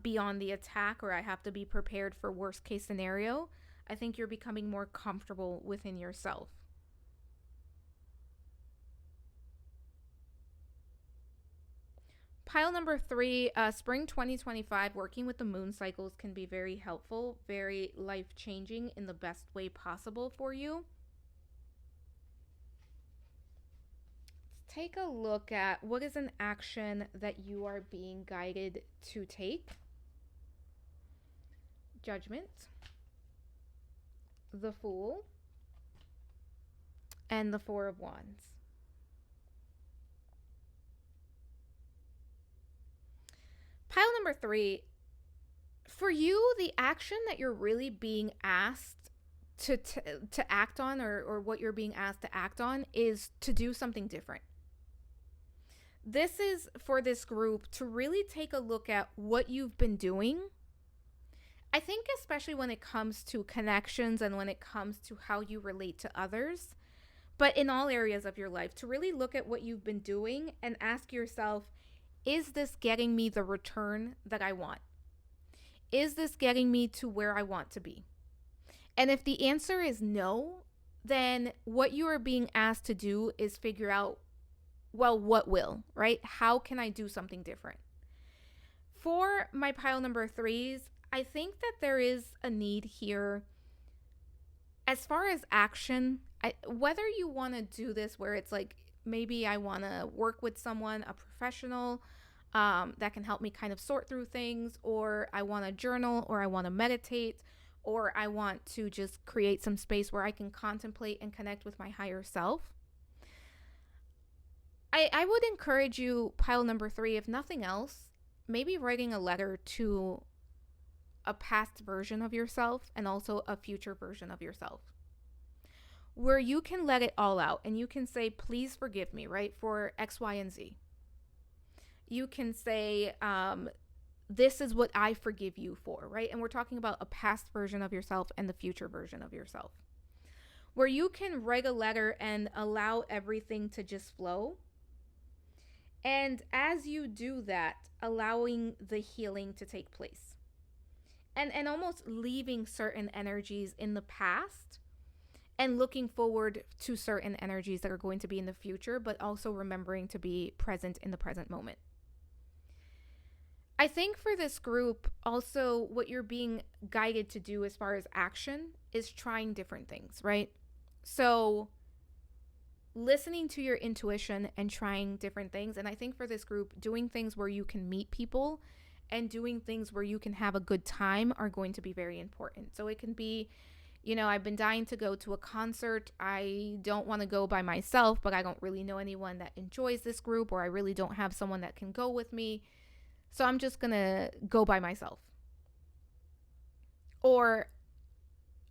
be on the attack, or I have to be prepared for worst case scenario. I think you're becoming more comfortable within yourself. Pile number 3, spring 2025, working with the moon cycles can be very helpful, very life changing in the best way possible for you. Let's take a look at what is an action that you are being guided to take. Judgment, the Fool, and the Four of Wands. Pile number 3, for you, the action that you're really being asked to act on, or what you're being asked to act on, is to do something different. This is for this group to really take a look at what you've been doing. I think especially when it comes to connections and when it comes to how you relate to others, but in all areas of your life, to really look at what you've been doing and ask yourself, is this getting me the return that I want? Is this getting me to where I want to be? And if the answer is no, then what you are being asked to do is figure out, well, what will, right? How can I do something different? For my pile number 3s, I think that there is a need here as far as action. Whether you want to do this where it's like, maybe I want to work with someone, a professional, that can help me kind of sort through things, or I want to journal, or I want to meditate, or I want to just create some space where I can contemplate and connect with my higher self. I would encourage you, pile number 3, if nothing else, maybe writing a letter to a past version of yourself and also a future version of yourself, where you can let it all out and you can say, please forgive me, right, for X, Y, and Z. You can say, this is what I forgive you for, right? And we're talking about a past version of yourself and the future version of yourself, where you can write a letter and allow everything to just flow. And as you do that, allowing the healing to take place. And almost leaving certain energies in the past and looking forward to certain energies that are going to be in the future, but also remembering to be present in the present moment. I think for this group, also what you're being guided to do as far as action is trying different things, right? So listening to your intuition and trying different things. And I think for this group, doing things where you can meet people and doing things where you can have a good time are going to be very important. So it can be, I've been dying to go to a concert. I don't want to go by myself, but I don't really know anyone that enjoys this group, or I really don't have someone that can go with me. So I'm just going to go by myself. Or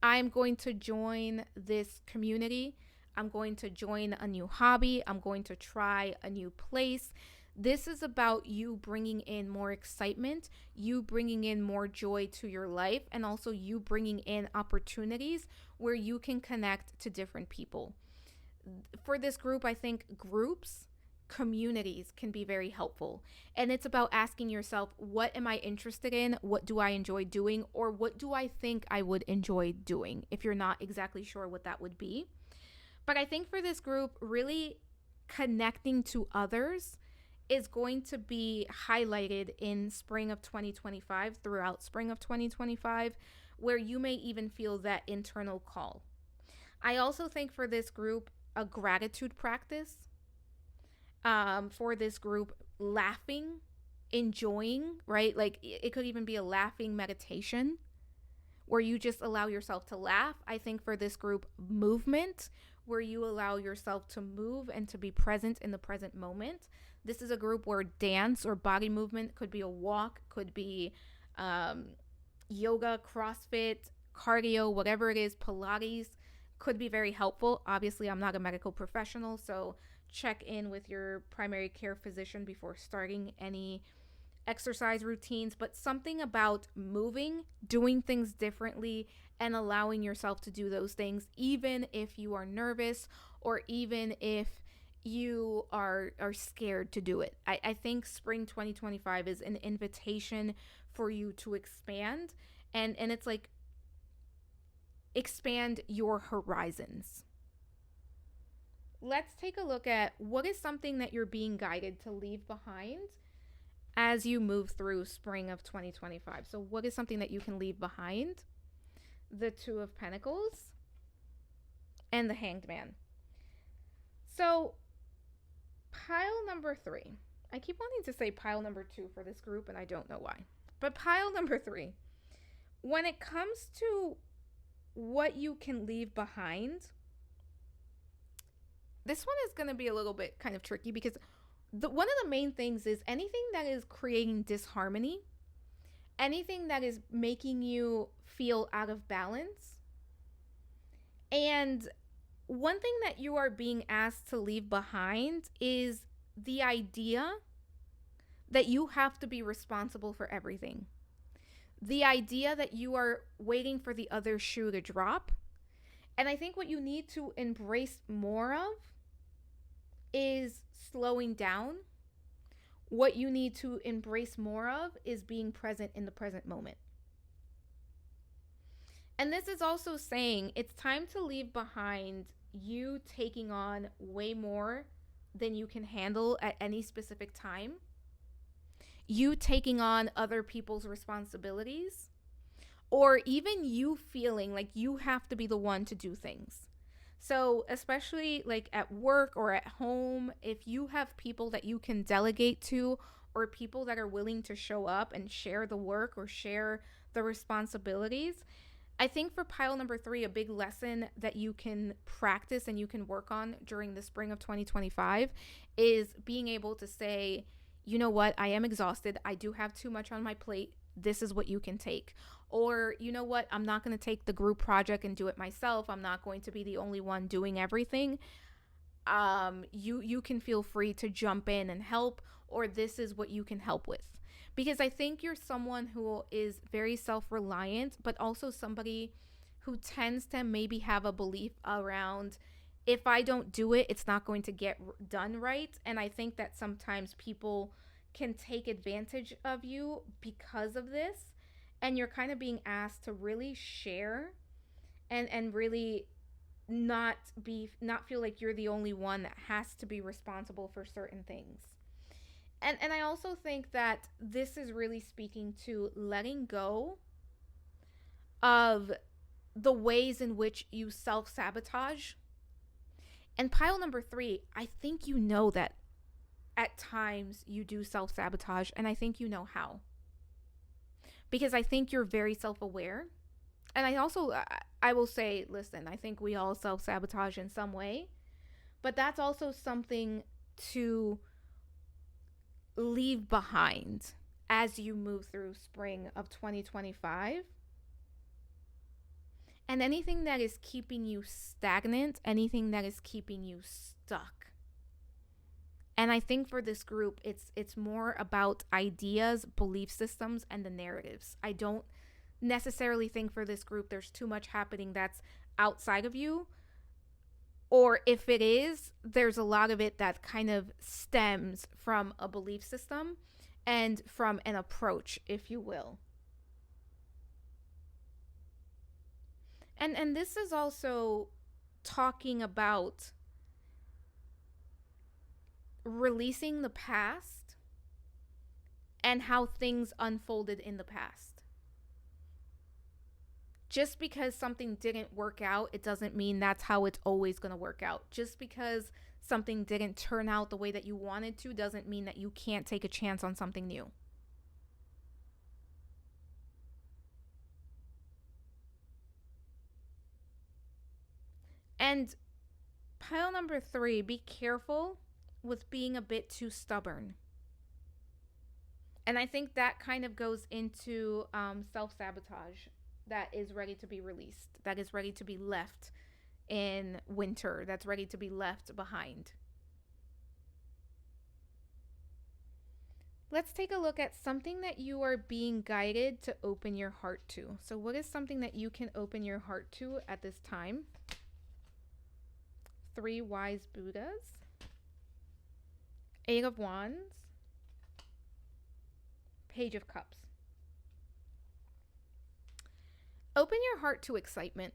I'm going to join this community. I'm going to join a new hobby. I'm going to try a new place. This is about you bringing in more excitement, you bringing in more joy to your life, and also you bringing in opportunities where you can connect to different people. For this group, I think groups, communities can be very helpful. And it's about asking yourself, what am I interested in? What do I enjoy doing? Or what do I think I would enjoy doing, if you're not exactly sure what that would be. But I think for this group, really connecting to others is going to be highlighted in spring of 2025, throughout spring of 2025, where you may even feel that internal call. I also think for this group, a gratitude practice. For this group, laughing, enjoying, right? Like it could even be a laughing meditation where you just allow yourself to laugh. I think for this group, movement, where you allow yourself to move and to be present in the present moment. This is a group where dance or body movement could be a walk, could be yoga, CrossFit, cardio, whatever it is, Pilates, could be very helpful. Obviously, I'm not a medical professional, so check in with your primary care physician before starting any exercise routines, but something about moving, doing things differently, and allowing yourself to do those things, even if you are nervous or even if you are scared to do it. I think spring 2025 is an invitation for you to expand, and it's like expand your horizons. Let's take a look at what is something that you're being guided to leave behind as you move through spring of 2025. So what is something that you can leave behind? The Two of Pentacles and the Hanged Man. So pile number 3. I keep wanting to say pile number 2 for this group, and I don't know why. But pile number 3. When it comes to what you can leave behind, this one is going to be a little bit kind of tricky because one of the main things is anything that is creating disharmony, anything that is making you feel out of balance. And one thing that you are being asked to leave behind is the idea that you have to be responsible for everything. The idea that you are waiting for the other shoe to drop. And I think what you need to embrace more of is slowing down. What you need to embrace more of is being present in the present moment. And this is also saying it's time to leave behind you taking on way more than you can handle at any specific time. You taking on other people's responsibilities, or even you feeling like you have to be the one to do things. So especially like at work or at home, if you have people that you can delegate to, or people that are willing to show up and share the work or share the responsibilities, I think for pile number 3, a big lesson that you can practice and you can work on during the spring of 2025 is being able to say, you know what, I am exhausted. I do have too much on my plate. This is what you can take. Or, you know what, I'm not going to take the group project and do it myself. I'm not going to be the only one doing everything. You can feel free to jump in and help, or this is what you can help with. Because I think you're someone who is very self-reliant, but also somebody who tends to maybe have a belief around, if I don't do it, it's not going to get done right. And I think that sometimes people can take advantage of you because of this. And you're kind of being asked to really share and really not feel like you're the only one that has to be responsible for certain things. And I also think that this is really speaking to letting go of the ways in which you self-sabotage. And pile number 3, I think you know that at times you do self-sabotage, and I think you know how. Because I think you're very self-aware. And I will say, listen, I think we all self-sabotage in some way. But that's also something to leave behind as you move through spring of 2025. And anything that is keeping you stagnant, anything that is keeping you stuck. And I think for this group, it's more about ideas, belief systems, and the narratives. I don't necessarily think for this group there's too much happening that's outside of you. Or if it is, there's a lot of it that kind of stems from a belief system and from an approach, if you will. And this is also talking about releasing the past and how things unfolded in the past. Just because something didn't work out, it doesn't mean that's how it's always going to work out. Just because something didn't turn out the way that you wanted to doesn't mean that you can't take a chance on something new. And pile number 3, be careful with being a bit too stubborn. And I think that kind of goes into self-sabotage that is ready to be released, that is ready to be left in winter, that's ready to be left behind. Let's take a look at something that you are being guided to open your heart to. So what is something that you can open your heart to at this time? 3 wise Buddhas, 8 of Wands, Page of Cups. Open your heart to excitement.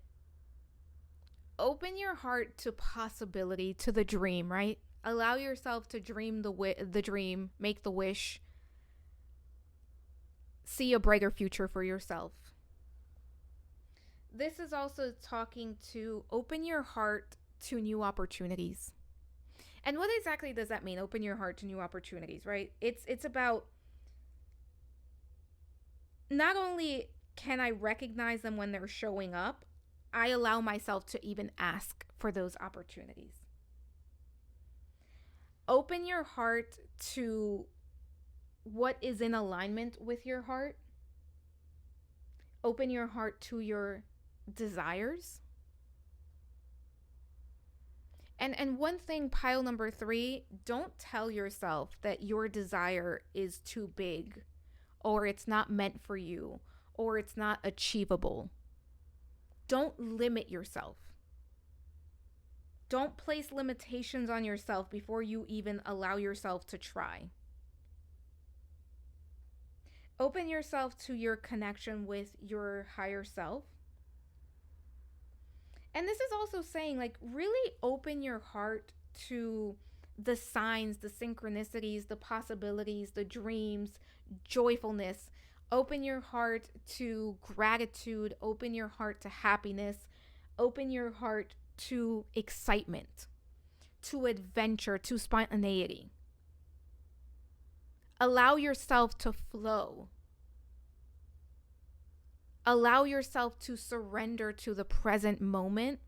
Open your heart to possibility, to the dream, right? Allow yourself to dream the dream, make the wish, see a brighter future for yourself. This is also talking to open your heart to new opportunities. And what exactly does that mean? Open your heart to new opportunities, right? It's about not only can I recognize them when they're showing up, I allow myself to even ask for those opportunities. Open your heart to what is in alignment with your heart. Open your heart to your desires. And one thing, pile number 3, don't tell yourself that your desire is too big, or it's not meant for you, or it's not achievable. Don't limit yourself. Don't place limitations on yourself before you even allow yourself to try. Open yourself to your connection with your higher self. And this is also saying, like, really open your heart to the signs, the synchronicities, the possibilities, the dreams, joyfulness. Open your heart to gratitude. Open your heart to happiness. Open your heart to excitement, to adventure, to spontaneity. Allow yourself to flow. Allow yourself to surrender to the present moment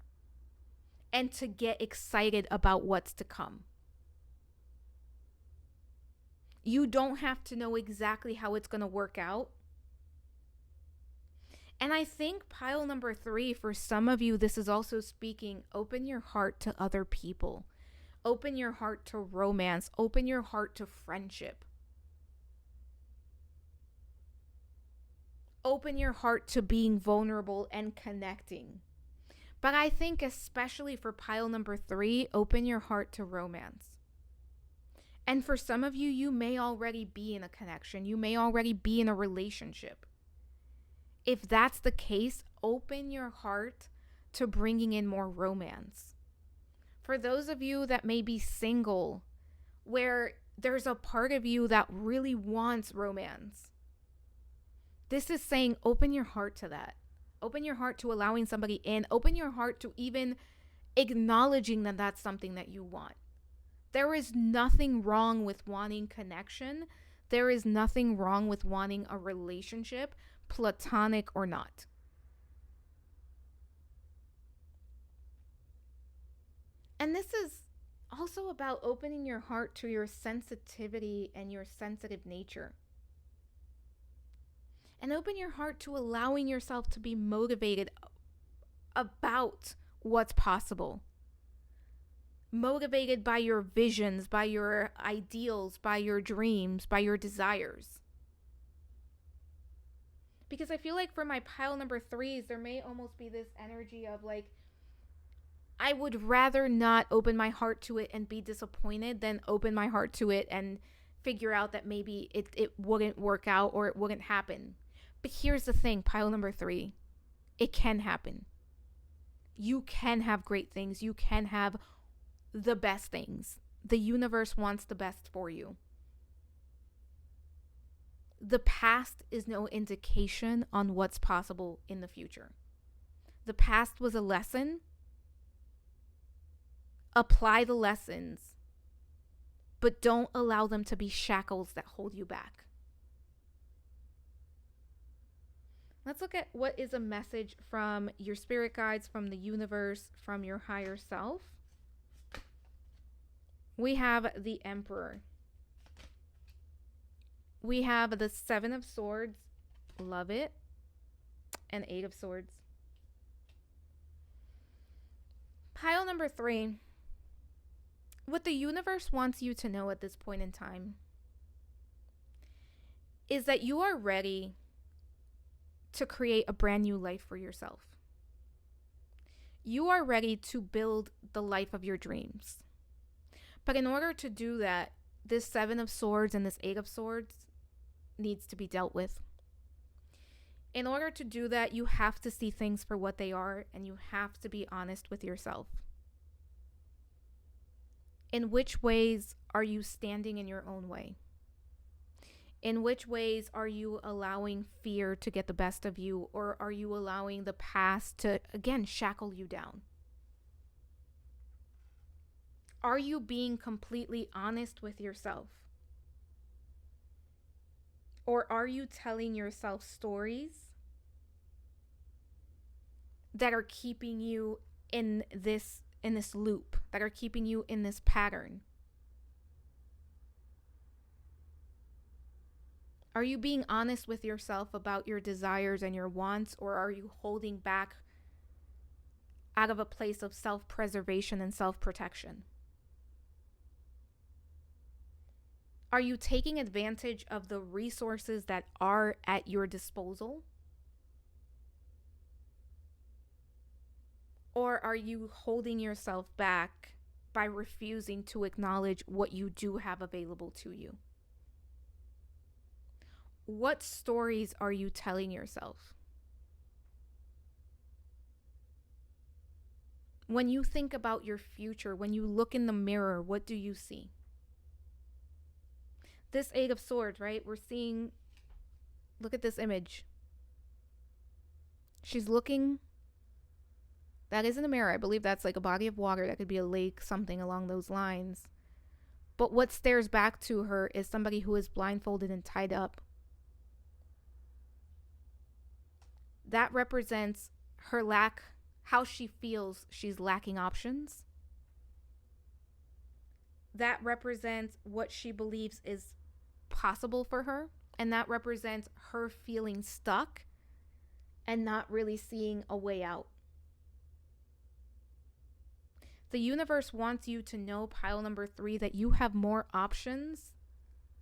and to get excited about what's to come. You don't have to know exactly how it's going to work out. And I think pile number 3, for some of you, this is also speaking, open your heart to other people. Open your heart to romance. Open your heart to friendship. Open your heart to being vulnerable and connecting. But I think especially for pile number 3, open your heart to romance. And for some of you, you may already be in a connection. You may already be in a relationship. If that's the case, open your heart to bringing in more romance. For those of you that may be single, where there's a part of you that really wants romance, this is saying open your heart to that. Open your heart to allowing somebody in. Open your heart to even acknowledging that that's something that you want. There is nothing wrong with wanting connection. There is nothing wrong with wanting a relationship, platonic or not. And this is also about opening your heart to your sensitivity and your sensitive nature. And open your heart to allowing yourself to be motivated about what's possible. Motivated by your visions, by your ideals, by your dreams, by your desires. Because I feel like for my pile number 3s, there may almost be this energy of like, I would rather not open my heart to it and be disappointed than open my heart to it and figure out that maybe it wouldn't work out or it wouldn't happen. But here's the thing, pile number 3, it can happen. You can have great things. You can have the best things. The universe wants the best for you. The past is no indication on what's possible in the future. The past was a lesson. Apply the lessons, but don't allow them to be shackles that hold you back. Let's look at what is a message from your spirit guides, from the universe, from your higher self. We have the Emperor. We have the 7 of Swords. Love it. And 8 of Swords. Pile number 3. What the universe wants you to know at this point in time is that you are ready to create a brand new life for yourself. You are ready to build the life of your dreams. But in order to do that, this 7 of Swords and this 8 of Swords needs to be dealt with. In order to do that, you have to see things for what they are, and you have to be honest with yourself. In which ways are you standing in your own way? In which ways are you allowing fear to get the best of you, or are you allowing the past to, again, shackle you down? Are you being completely honest with yourself? Or are you telling yourself stories that are keeping you in this loop, that are keeping you in this pattern? Are you being honest with yourself about your desires and your wants, or are you holding back out of a place of self-preservation and self-protection? Are you taking advantage of the resources that are at your disposal? Or are you holding yourself back by refusing to acknowledge what you do have available to you? What stories are you telling yourself? When you think about your future, when you look in the mirror, what do you see? This 8 of Swords, right? We're seeing, look at this image. She's looking, that isn't a mirror. I believe that's like a body of water. That could be a lake, something along those lines. But what stares back to her is somebody who is blindfolded and tied up. that represents how she feels she's lacking options. That represents what she believes is possible for her. And that represents her feeling stuck and not really seeing a way out. The universe wants you to know, pile number 3, that you have more options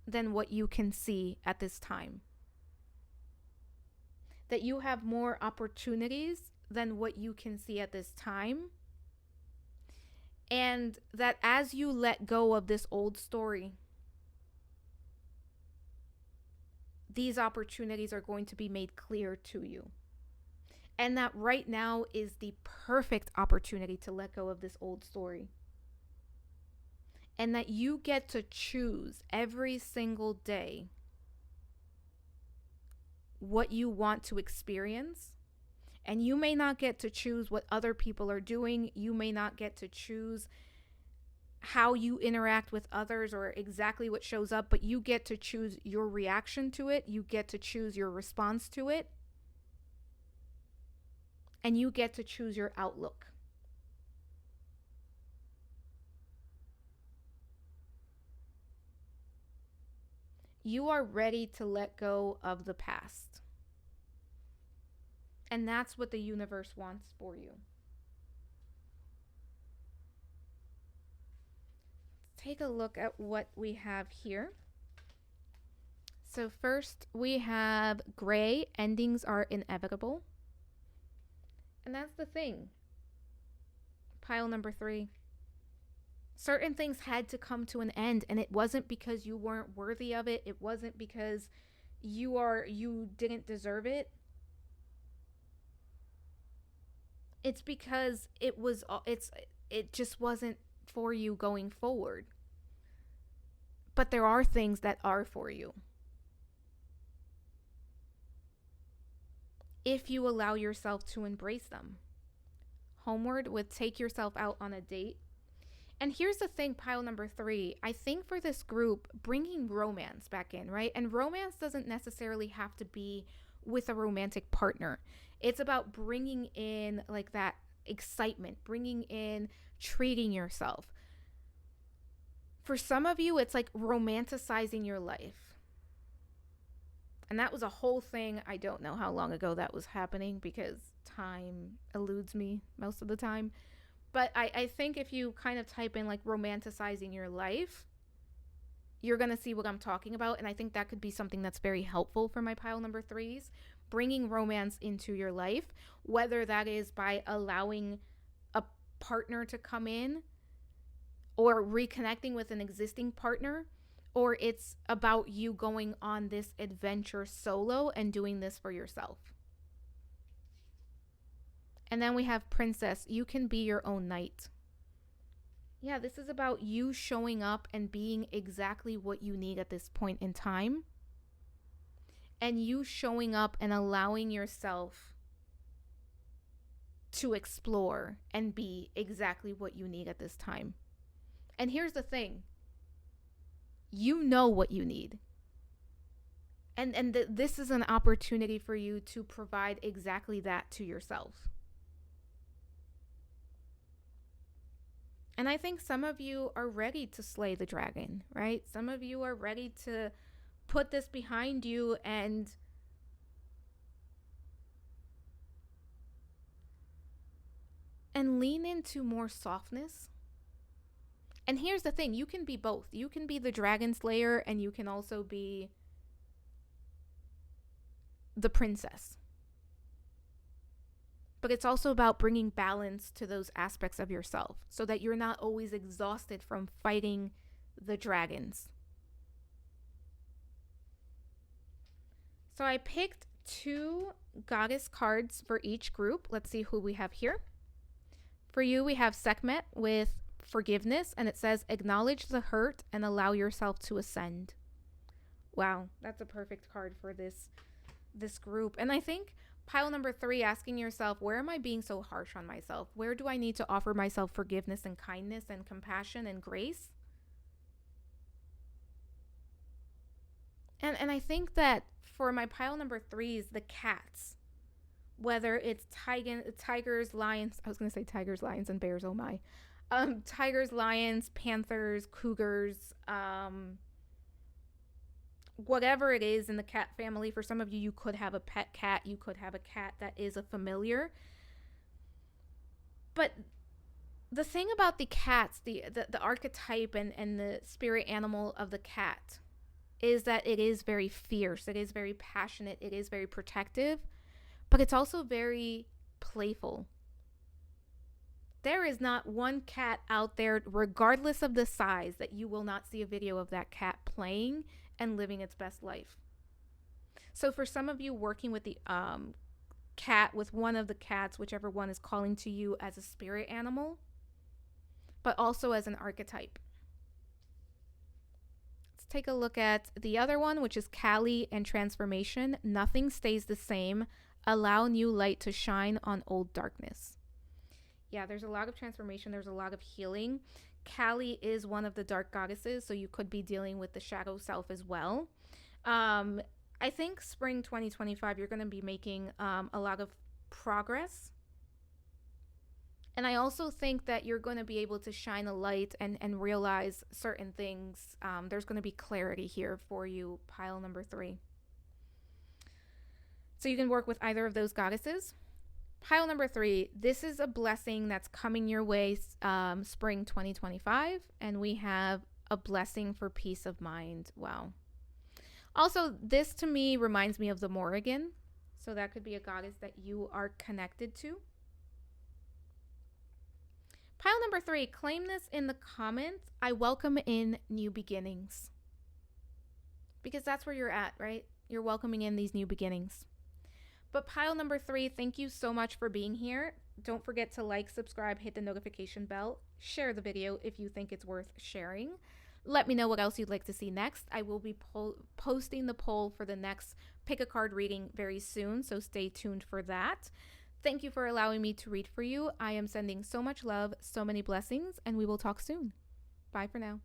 than what you can see at this time. That you have more opportunities than what you can see at this time. And that as you let go of this old story, these opportunities are going to be made clear to you. And that right now is the perfect opportunity to let go of this old story. And that you get to choose every single day what you want to experience. And you may not get to choose what other people are doing. You may not get to choose how you interact with others or exactly what shows up, but you get to choose your reaction to it. You get to choose your response to it. And you get to choose your outlook. You are ready to let go of the past. And that's what the universe wants for you. Take a look at what we have here. So first we have gray. Endings are inevitable. And that's the thing. Pile number 3. Certain things had to come to an end, and it wasn't because you weren't worthy of it. It wasn't because you didn't deserve it. It's because it just wasn't for you going forward. But there are things that are for you. If you allow yourself to embrace them. Homeward with take yourself out on a date. And here's the thing, pile number 3. I think for this group, bringing romance back in, right? And romance doesn't necessarily have to be with a romantic partner. It's about bringing in like that excitement, bringing in treating yourself. For some of you, it's like romanticizing your life. And that was a whole thing. I don't know how long ago that was happening because time eludes me most of the time. But I think if you kind of type in like romanticizing your life, you're going to see what I'm talking about. And I think that could be something that's very helpful for my pile number 3s. Bringing romance into your life, whether that is by allowing a partner to come in or reconnecting with an existing partner, or it's about you going on this adventure solo and doing this for yourself. And then we have princess. You can be your own knight. Yeah, this is about you showing up and being exactly what you need at this point in time. And you showing up and allowing yourself to explore and be exactly what you need at this time. And here's the thing. You know what you need. And this is an opportunity for you to provide exactly that to yourself. And I think some of you are ready to slay the dragon, right? Some of you are ready to put this behind you and lean into more softness. And here's the thing, you can be both. You can be the dragon slayer and you can also be the princess. But it's also about bringing balance to those aspects of yourself so that you're not always exhausted from fighting the dragons. So I picked 2 goddess cards for each group. Let's see who we have here. For you, we have Sekhmet with forgiveness, and it says, acknowledge the hurt and allow yourself to ascend. Wow, that's a perfect card for this group. And I think pile number 3, asking yourself, where am I being so harsh on myself? Where do I need to offer myself forgiveness and kindness and compassion and grace? And I think that for my pile number 3s, the cats whether it's tigers, lions. I was going to say tigers, lions, and bears. Oh my. Tigers, lions, panthers, cougars, whatever it is in the cat family. For some of you, you could have a pet cat. You could have a cat that is a familiar. But the thing about the cats, the archetype and the spirit animal of the cat is that it is very fierce. It is very passionate. It is very protective. But it's also very playful. There is not one cat out there, regardless of the size, that you will not see a video of that cat playing and living its best life. So for some of you working with the cat, with one of the cats, whichever one is calling to you as a spirit animal, but also as an archetype. Let's take a look at the other one, which is Kali and transformation. Nothing stays the same. Allow new light to shine on old darkness. Yeah, there's a lot of transformation. There's a lot of healing. Kali is one of the dark goddesses, so you could be dealing with the shadow self as well. I think spring 2025, you're going to be making a lot of progress. And I also think that you're going to be able to shine a light and realize certain things. There's going to be clarity here for you, pile number 3. So you can work with either of those goddesses. Pile number 3, this is a blessing that's coming your way spring 2025. And we have a blessing for peace of mind. Wow. Also, this to me reminds me of the Morrigan. So that could be a goddess that you are connected to. Pile number 3, claim this in the comments. I welcome in new beginnings. Because that's where you're at, right? You're welcoming in these new beginnings. But pile number 3, thank you so much for being here. Don't forget to like, subscribe, hit the notification bell, share the video if you think it's worth sharing. Let me know what else you'd like to see next. I will be posting the poll for the next pick a card reading very soon, so stay tuned for that. Thank you for allowing me to read for you. I am sending so much love, so many blessings, and we will talk soon. Bye for now.